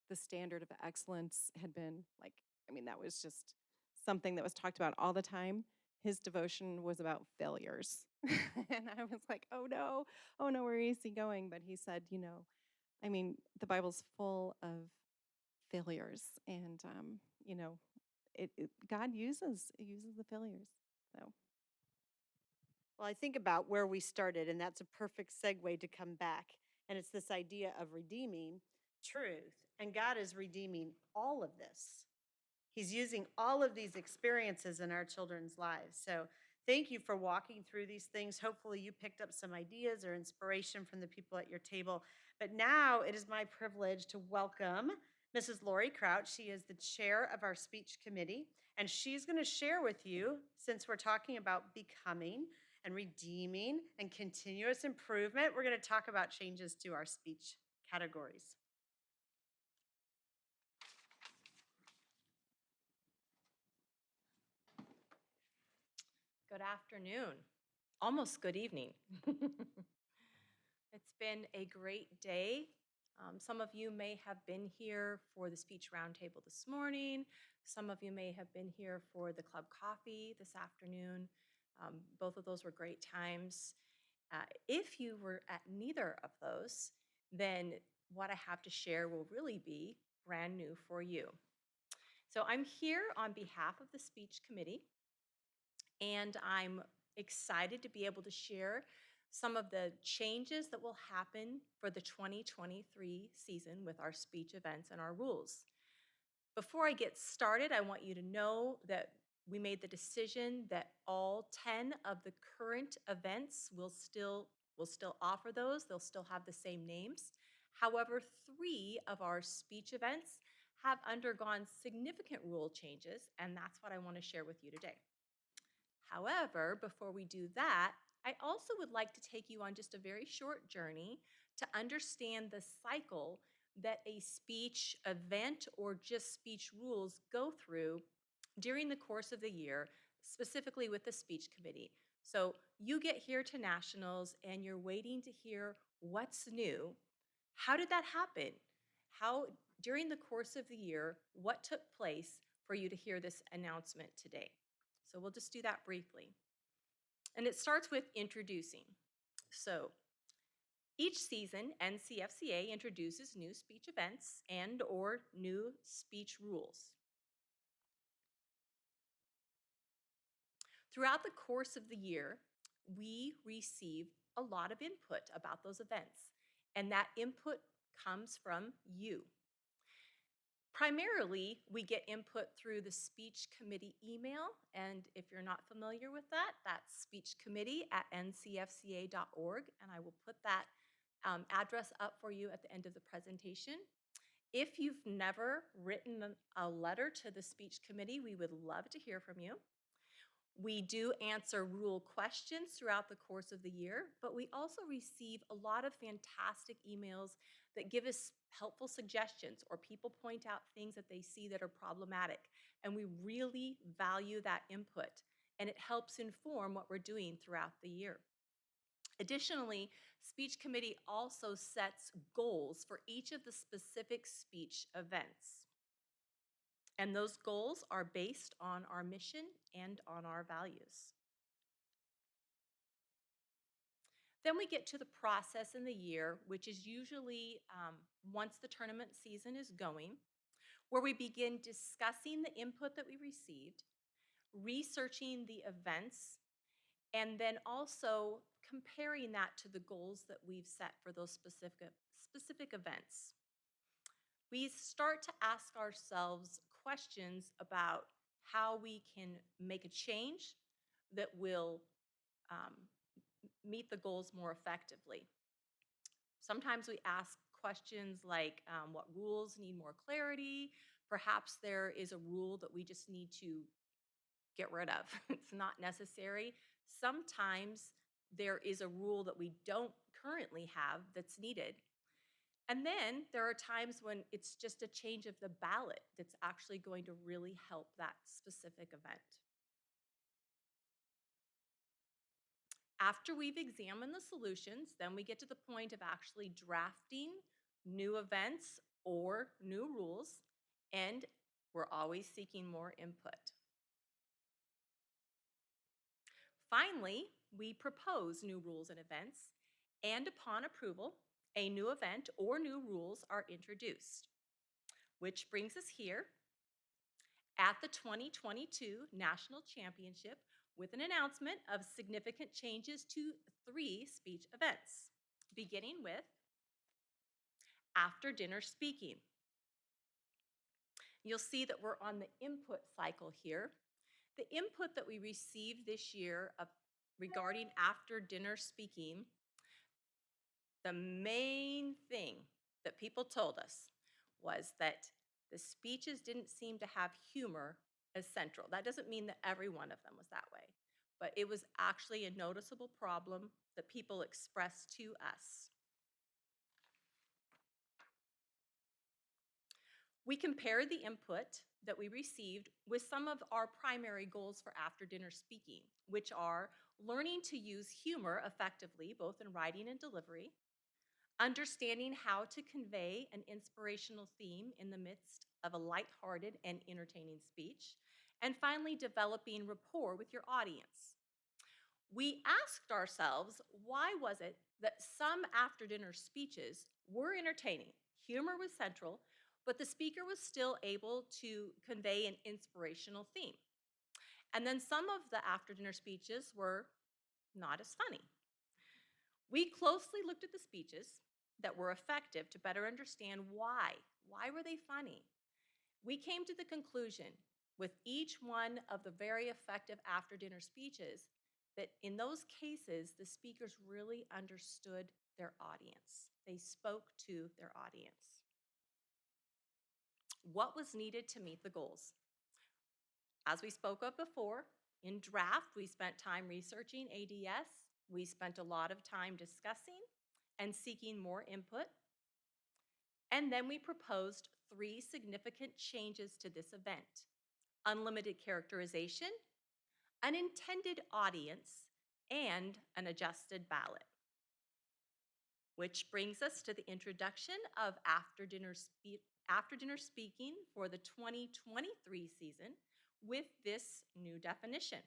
the standard of excellence had been that was just something that was talked about all the time. His devotion was about failures. And I was like, oh no, where is he going? But he said, the Bible's full of failures, and God uses the failures. So
Well, I think about where we started, and that's a perfect segue to come back. And it's this idea of redeeming truth. And God is redeeming all of this. He's using all of these experiences in our children's lives. So thank you for walking through these things. Hopefully you picked up some ideas or inspiration from the people at your table. But now it is my privilege to welcome Mrs. Lori Crouch. She is the chair of our speech committee, and she's going to share with you, since we're talking about becoming and redeeming and continuous improvement, we're going to talk about changes to our speech categories.
Good afternoon, almost good evening. It's been a great day. Some of you may have been here for the speech roundtable this morning. Some of you may have been here for the club coffee this afternoon. Both of those were great times. If you were at neither of those, then what I have to share will really be brand new for you. So I'm here on behalf of the speech committee, and I'm excited to be able to share some of the changes that will happen for the 2023 season with our speech events and our rules. Before I get started, I want you to know that we made the decision that all 10 of the current events will still offer those. They'll still have the same names. However, 3 of our speech events have undergone significant rule changes, and that's what I want to share with you today. However, before we do that, I also would like to take you on just a very short journey to understand the cycle that a speech event or just speech rules go through during the course of the year, specifically with the speech committee. So you get here to nationals and you're waiting to hear what's new. How did that happen? How, during the course of the year, what took place for you to hear this announcement today? So we'll just do that briefly. And it starts with introducing. So each season, NCFCA introduces new speech events and or new speech rules. Throughout the course of the year, we receive a lot of input about those events, and that input comes from you. Primarily, we get input through the speech committee email, and if you're not familiar with that, that's speechcommittee@ncfca.org, and I will put that address up for you at the end of the presentation. If you've never written a letter to the speech committee, we would love to hear from you. We do answer rule questions throughout the course of the year, but we also receive a lot of fantastic emails that give us helpful suggestions, or people point out things that they see that are problematic. And we really value that input, and it helps inform what we're doing throughout the year. Additionally, speech committee also sets goals for each of the specific speech events. And those goals are based on our mission and on our values. Then we get to the process in the year, which is usually once the tournament season is going, where we begin discussing the input that we received, researching the events, and then also comparing that to the goals that we've set for those specific events. We start to ask ourselves questions about how we can make a change that will meet the goals more effectively. Sometimes we ask questions like what rules need more clarity. Perhaps there is a rule that we just need to get rid of. It's not necessary. Sometimes there is a rule that we don't currently have that's needed. And then there are times when it's just a change of the ballot that's actually going to really help that specific event. After we've examined the solutions, then we get to the point of actually drafting new events or new rules, and we're always seeking more input. Finally, we propose new rules and events, and upon approval, a new event or new rules are introduced, which brings us here at the 2022 National Championship with an announcement of significant changes to 3 speech events, beginning with after dinner speaking. You'll see that we're on the input cycle here. The input that we received this year regarding after dinner speaking
the main thing that people told us was that the speeches didn't seem to have humor as central. That doesn't mean that every one of them was that way, but it was actually a noticeable problem that people expressed to us. We compared the input that we received with some of our primary goals for after dinner speaking, which are learning to use humor effectively, both in writing and delivery, understanding how to convey an inspirational theme in the midst of a lighthearted and entertaining speech, and finally, developing rapport with your audience. We asked ourselves, why was it that some after dinner speeches were entertaining? Humor was central, but the speaker was still able to convey an inspirational theme. And then some of the after dinner speeches were not as funny. We closely looked at the speeches that were effective to better understand why. Why were they funny? We came to the conclusion with each one of the very effective after dinner speeches that in those cases, the speakers really understood their audience. They spoke to their audience. What was needed to meet the goals? As we spoke of before, in draft, we spent time researching ADS. We spent a lot of time discussing and seeking more input. And then we proposed 3 significant changes to this event: unlimited characterization, an intended audience, and an adjusted ballot. Which brings us to the introduction of after dinner speaking for the 2023 season with this new definition.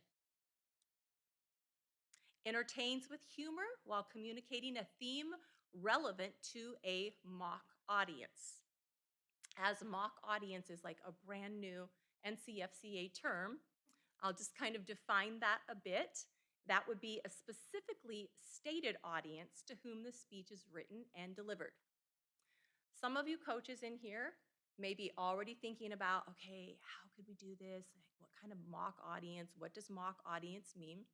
Entertains with humor while communicating a theme relevant to a mock audience. As mock audience is like a brand new NCFCA term, I'll just kind of define that a bit. That would be a specifically stated audience to whom the speech is written and delivered. Some of you coaches in here may be already thinking about, okay, how could we do this? What kind of mock audience? What does mock audience mean?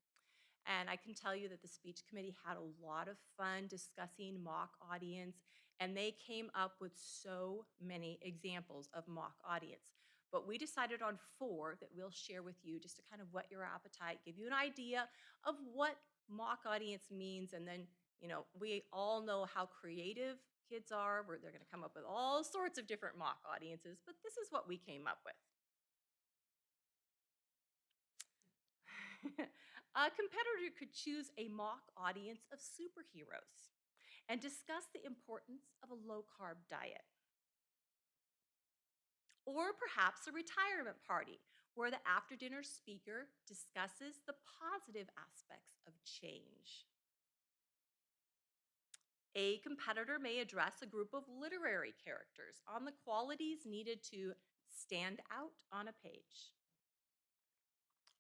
And I can tell you that the speech committee had a lot of fun discussing mock audience, and they came up with so many examples of mock audience. But we decided on 4 that we'll share with you just to kind of whet your appetite, give you an idea of what mock audience means, and then, we all know how creative kids are, where they're going to come up with all sorts of different mock audiences, but this is what we came up with. A competitor could choose a mock audience of superheroes and discuss the importance of a low-carb diet. Or perhaps a retirement party where the after-dinner speaker discusses the positive aspects of change. A competitor may address a group of literary characters on the qualities needed to stand out on a page.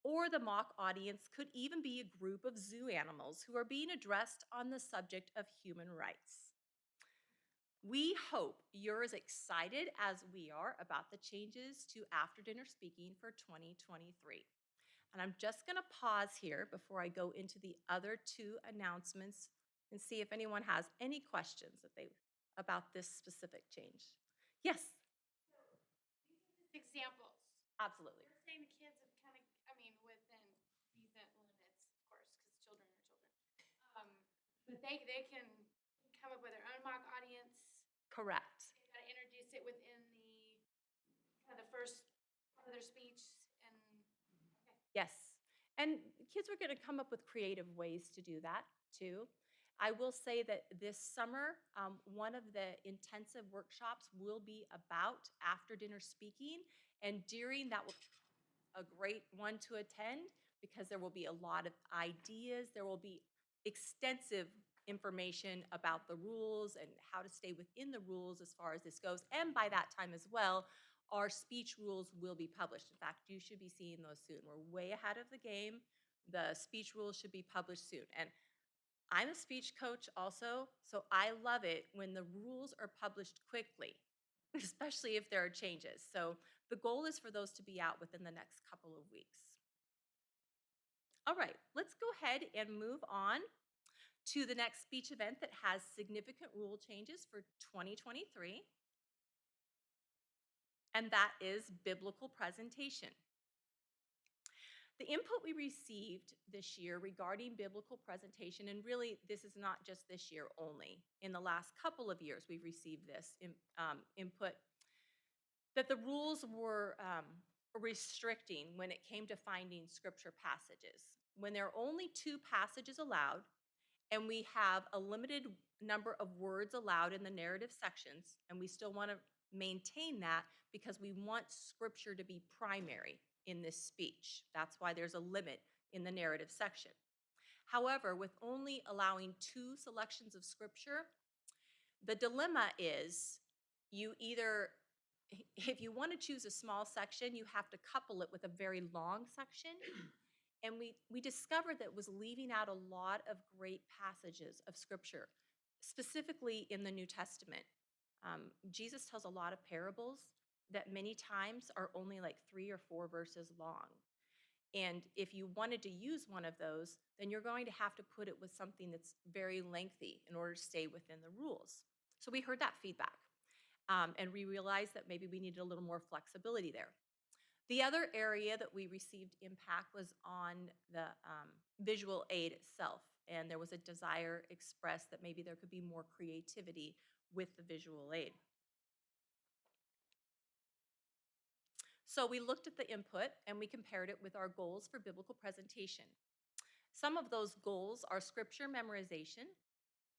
Or the mock audience could even be a group of zoo animals who are being addressed on the subject of human rights. We hope you're as excited as we are about the changes to after dinner speaking for 2023. And I'm just going to pause here before I go into the other 2 announcements and see if anyone has any questions about this specific change. Yes?
Examples.
Absolutely.
We're saying the kids have kind of, within decent limits, of course, because children are children. But they can come up with their own mock audience.
Correct.
They got to introduce it within the first part of their speech. And okay.
Yes. And kids are going to come up with creative ways to do that too. I will say that this summer, one of the intensive workshops will be about after dinner speaking, and during that will be a great one to attend because there will be a lot of ideas. There will be extensive information about the rules and how to stay within the rules as far as this goes. And by that time as well, our speech rules will be published. In fact, you should be seeing those soon. We're way ahead of the game. The speech rules should be published soon. And I'm a speech coach also, so I love it when the rules are published quickly, especially if there are changes. So the goal is for those to be out within the next couple of weeks. All right, let's go ahead and move on
to the next speech event that has significant rule changes for 2023, and that is biblical presentation. The input we received this year regarding biblical presentation, and really this is not just this year only, in the last couple of years we've received this input, that the rules were restricting when it came to finding scripture passages. When there are only 2 passages allowed, and we have a limited number of words allowed in the narrative sections, and we still want to maintain that because we want scripture to be primary in this speech. That's why there's a limit in the narrative section. However, with only allowing 2 selections of scripture, the dilemma is you either, if you want to choose a small section, you have to couple it with a very long section. And we discovered that it was leaving out a lot of great passages of scripture, specifically in the New Testament. Jesus tells a lot of parables that many times are only like 3 or 4 verses long. And if you wanted to use one of those, then you're going to have to put it with something that's very lengthy in order to stay within the rules. So we heard that feedback, and we realized that maybe we needed a little more flexibility there. The other area that we received impact was on the visual aid itself, and there was a desire expressed that maybe there could be more creativity with the visual aid. So we looked at the input and we compared it with our goals for biblical presentation. Some of those goals are scripture memorization,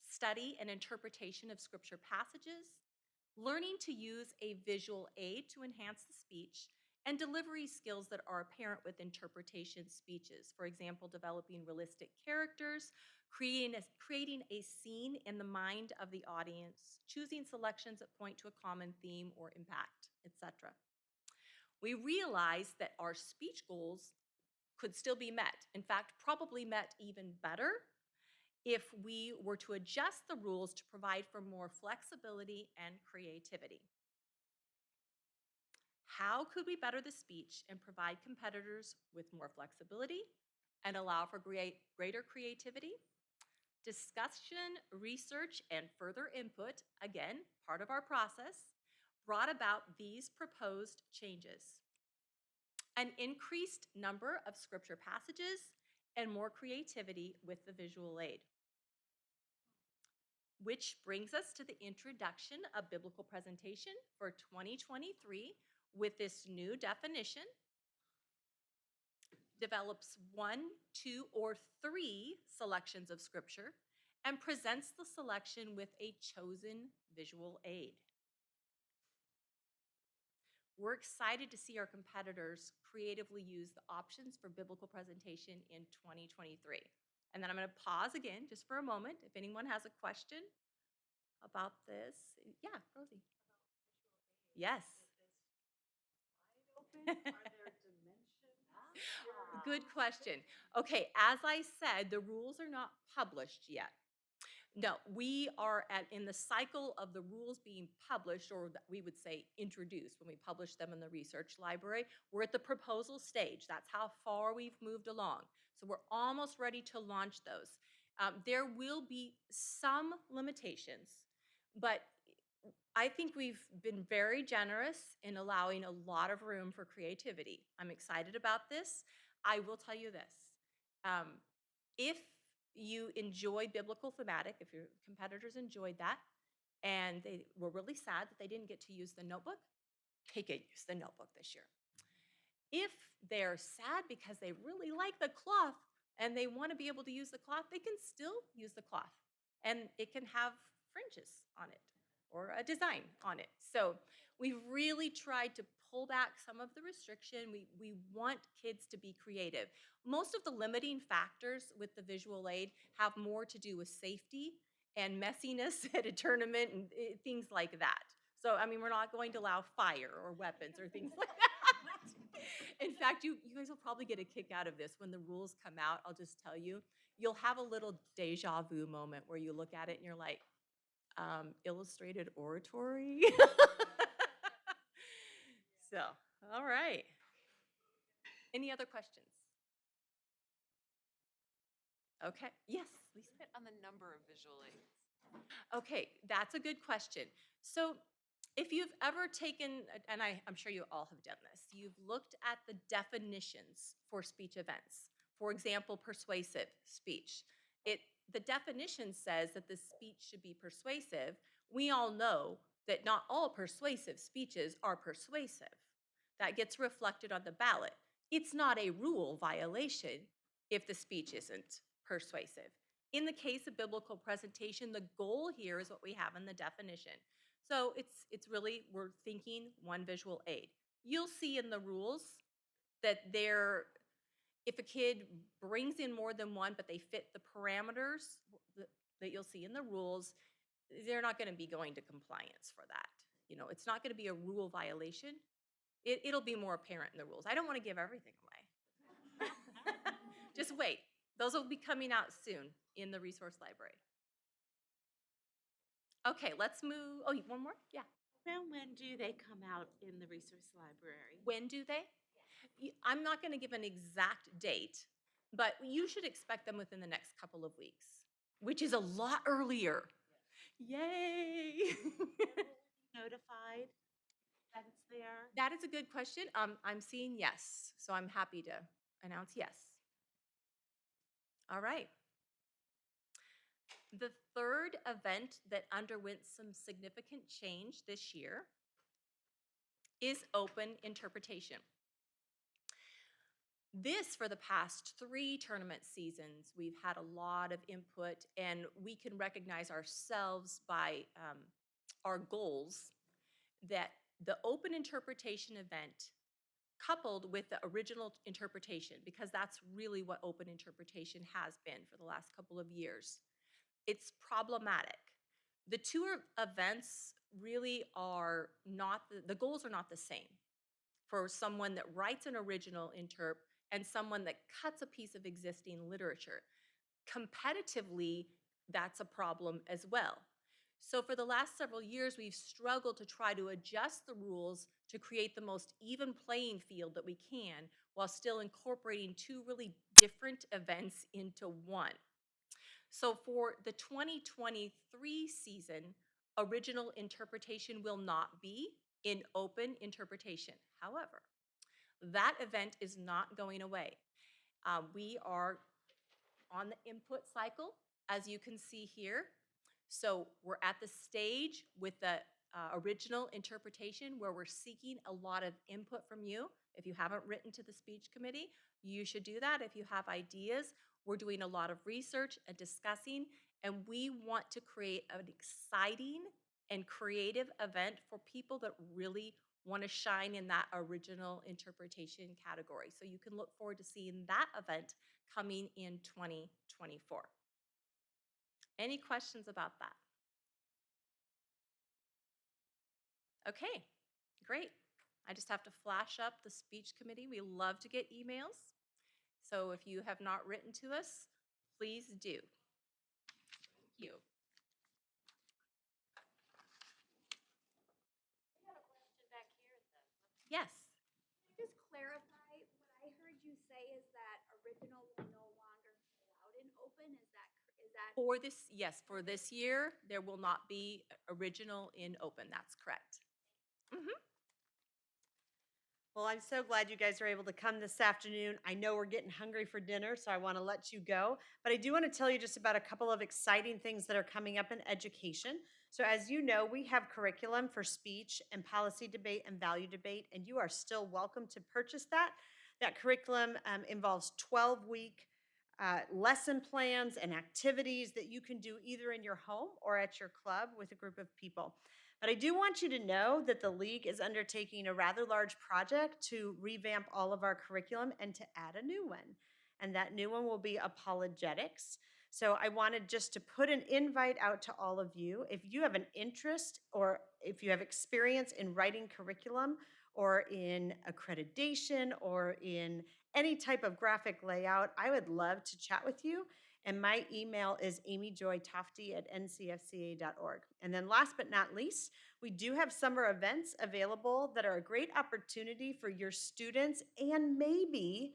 study and interpretation of scripture passages, learning to use a visual aid to enhance the speech, and delivery skills that are apparent with interpretation speeches. For example, developing realistic characters, creating a scene in the mind of the audience, choosing selections that point to a common theme or impact, etc. We realized that our speech goals could still be met. In fact, probably met even better if we were to adjust the rules to provide for more flexibility and creativity. How could we better the speech and provide competitors with more flexibility and allow for greater creativity? Discussion, research, and further input, again, part of our process, brought about these proposed changes. An increased number of scripture passages and more creativity with the visual aid. Which brings us to the introduction of biblical presentation for 2023 with this new definition. Develops 1, 2, or 3 selections of scripture and presents the selection with a chosen visual aid. We're excited to see our competitors creatively use the options for biblical presentation in 2023. And then I'm going to pause again just for a moment if anyone has a question about this. Yeah, Rosie. Yes. Good question. Okay, as I said, the rules are not published yet. No, we are in the cycle of the rules being published, or that we would say introduced when we publish them in the research library. We're at the proposal stage. That's how far we've moved along. So we're almost ready to launch those. There will be some limitations, but I think we've been very generous in allowing a lot of room for creativity. I'm excited about this. I will tell you this. If you enjoy biblical thematic, if your competitors enjoyed that, and they were really sad that they didn't get to use the notebook, they can use the notebook this year. If they're sad because they really like the cloth and they want to be able to use the cloth, they can still use the cloth. And it can have fringes on it or a design on it. So we've really tried to pull back some of the restriction. We want kids to be creative. Most of the limiting factors with the visual aid have more to do with safety and messiness at a tournament and things like that. So, I mean, we're not going to allow fire or weapons or things like that. In fact, you guys will probably get a kick out of this when the rules come out. I'll just tell you, you'll have a little deja vu moment where you look at it and you're like, illustrated oratory. So, all right. Any other questions?
Okay, yes, Lisa.
Limit on the number of visual aids.
Okay, that's a good question. So if you've ever taken, and I'm sure you all have done this, you've looked at the definitions for speech events. For example, persuasive speech. The definition says that the speech should be persuasive. We all know that not all persuasive speeches are persuasive. That gets reflected on the ballot. It's not a rule violation if the speech isn't persuasive. In the case of biblical presentation, the goal here is what we have in the definition. So it's really, we're thinking one visual aid. You'll see in the rules that if a kid brings in more than one, but they fit the parameters that you'll see in the rules, they're not going to be going to compliance for that. You know, it's not going to be a rule violation. It'll be more apparent in the rules. I don't want to give everything away. Just wait. Those will be coming out soon in the resource library. Okay, let's move. Oh, one more? Yeah.
When do they come out in the resource library?
When do they? I'm not going to give an exact date, but you should expect them within the next couple of weeks, which is a lot earlier. Yay!
Notified that it's there?
That is a good question. I'm seeing yes, so I'm happy to announce yes. All right. The third event that underwent some significant change this year is open interpretation. This, for the past 3 tournament seasons, we've had a lot of input, and we can recognize ourselves by our goals that the open interpretation event coupled with the original interpretation, because that's really what open interpretation has been for the last couple of years. It's problematic. The 2 events really are not, the goals are not the same for someone that writes an original interp and someone that cuts a piece of existing literature. Competitively, that's a problem as well. So for the last several years, we've struggled to try to adjust the rules to create the most even playing field that we can while still incorporating 2 really different events into one. So for the 2023 season, original interpretation will not be in open interpretation. However, that event is not going away. We are on the input cycle, as you can see here. So we're at the stage with the original interpretation where we're seeking a lot of input from you. If you haven't written to the speech committee, you should do that. If you have ideas, we're doing a lot of research and discussing, and we want to create an exciting and creative event for people that really want to shine in that original interpretation category. So you can look forward to seeing that event coming in 2024. Any questions about that? Okay, great. I just have to flash up the speech committee. We love to get emails. So if you have not written to us, please do. Thank you.
I have a question back here.
Yes.
Just clarify, what I heard you say is that original will no longer be allowed in open. Is that
For this, yes, for this year, there will not be original in open. That's correct. Well, I'm so glad you guys are able to come this afternoon. I know we're getting hungry for dinner, so I want to let you go. But I do want to tell you just about a couple of exciting things that are coming up in education. So as you know, we have curriculum for speech and policy debate and value debate, and you are still welcome to purchase that. That curriculum involves 12-week lesson plans and activities that you can do either in your home or at your club with a group of people. But I do want you to know that the League is undertaking a rather large project to revamp all of our curriculum and to add a new one. And that new one will be apologetics. So I wanted just to put an invite out to all of you. If you have an interest or if you have experience in writing curriculum or in accreditation or in any type of graphic layout, I would love to chat with you. And my email is amyjoytofte@ncfca.org. And then last but not least, we do have summer events available that are a great opportunity for your students and maybe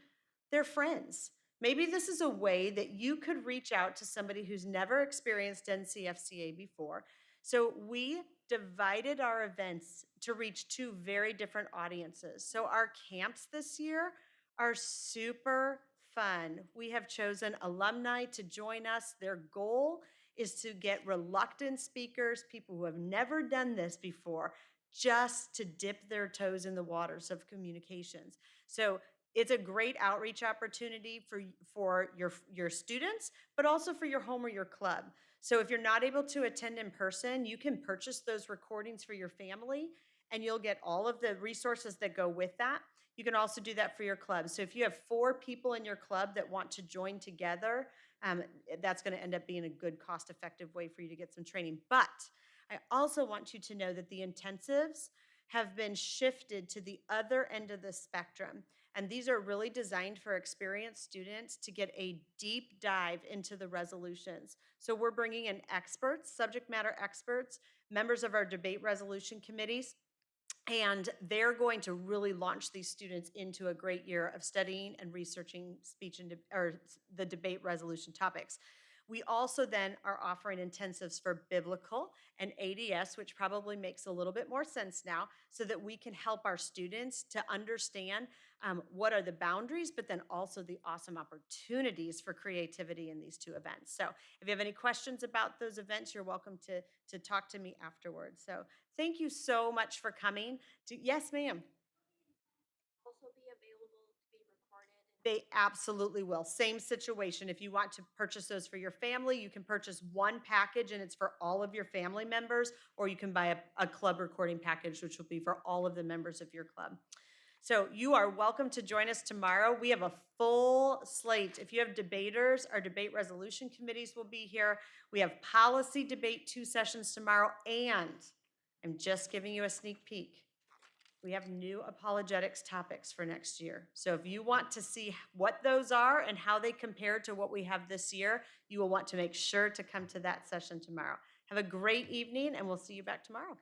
their friends Maybe this is a way that you could reach out to somebody who's never experienced NCFCA before. So we divided our events to reach two very different audiences. So our camps this year are super fun. We have chosen alumni to join us. Their goal is to get reluctant speakers, people who have never done this before, just to dip their toes in the waters of communications. So it's a great outreach opportunity for your students, but also for your home or your club. So if you're not able to attend in person, you can purchase those recordings for your family, and you'll get all of the resources that go with that. You can also do that for your club. So if you have 4 people in your club that want to join together, that's going to end up being a good cost-effective way for you to get some training. But I also want you to know that the intensives have been shifted to the other end of the spectrum. And these are really designed for experienced students to get a deep dive into the resolutions. So we're bringing in experts, subject matter experts, members of our debate resolution committees, and they're going to really launch these students into a great year of studying and researching speech and the debate resolution topics. We also then are offering intensives for biblical and ADS, which probably makes a little bit more sense now, so that we can help our students to understand what are the boundaries, but then also the awesome opportunities for creativity in these 2 events. So if you have any questions about those events, you're welcome to talk to me afterwards. So thank you so much for coming. Yes, ma'am.
Also be available to be recorded.
They absolutely will. Same situation. If you want to purchase those for your family, you can purchase one package and it's for all of your family members, or you can buy a club recording package, which will be for all of the members of your club. So you are welcome to join us tomorrow. We have a full slate. If you have debaters, our debate resolution committees will be here. We have policy debate 2 sessions tomorrow, and I'm just giving you a sneak peek. We have new apologetics topics for next year. So if you want to see what those are and how they compare to what we have this year, you will want to make sure to come to that session tomorrow. Have a great evening, and we'll see you back tomorrow.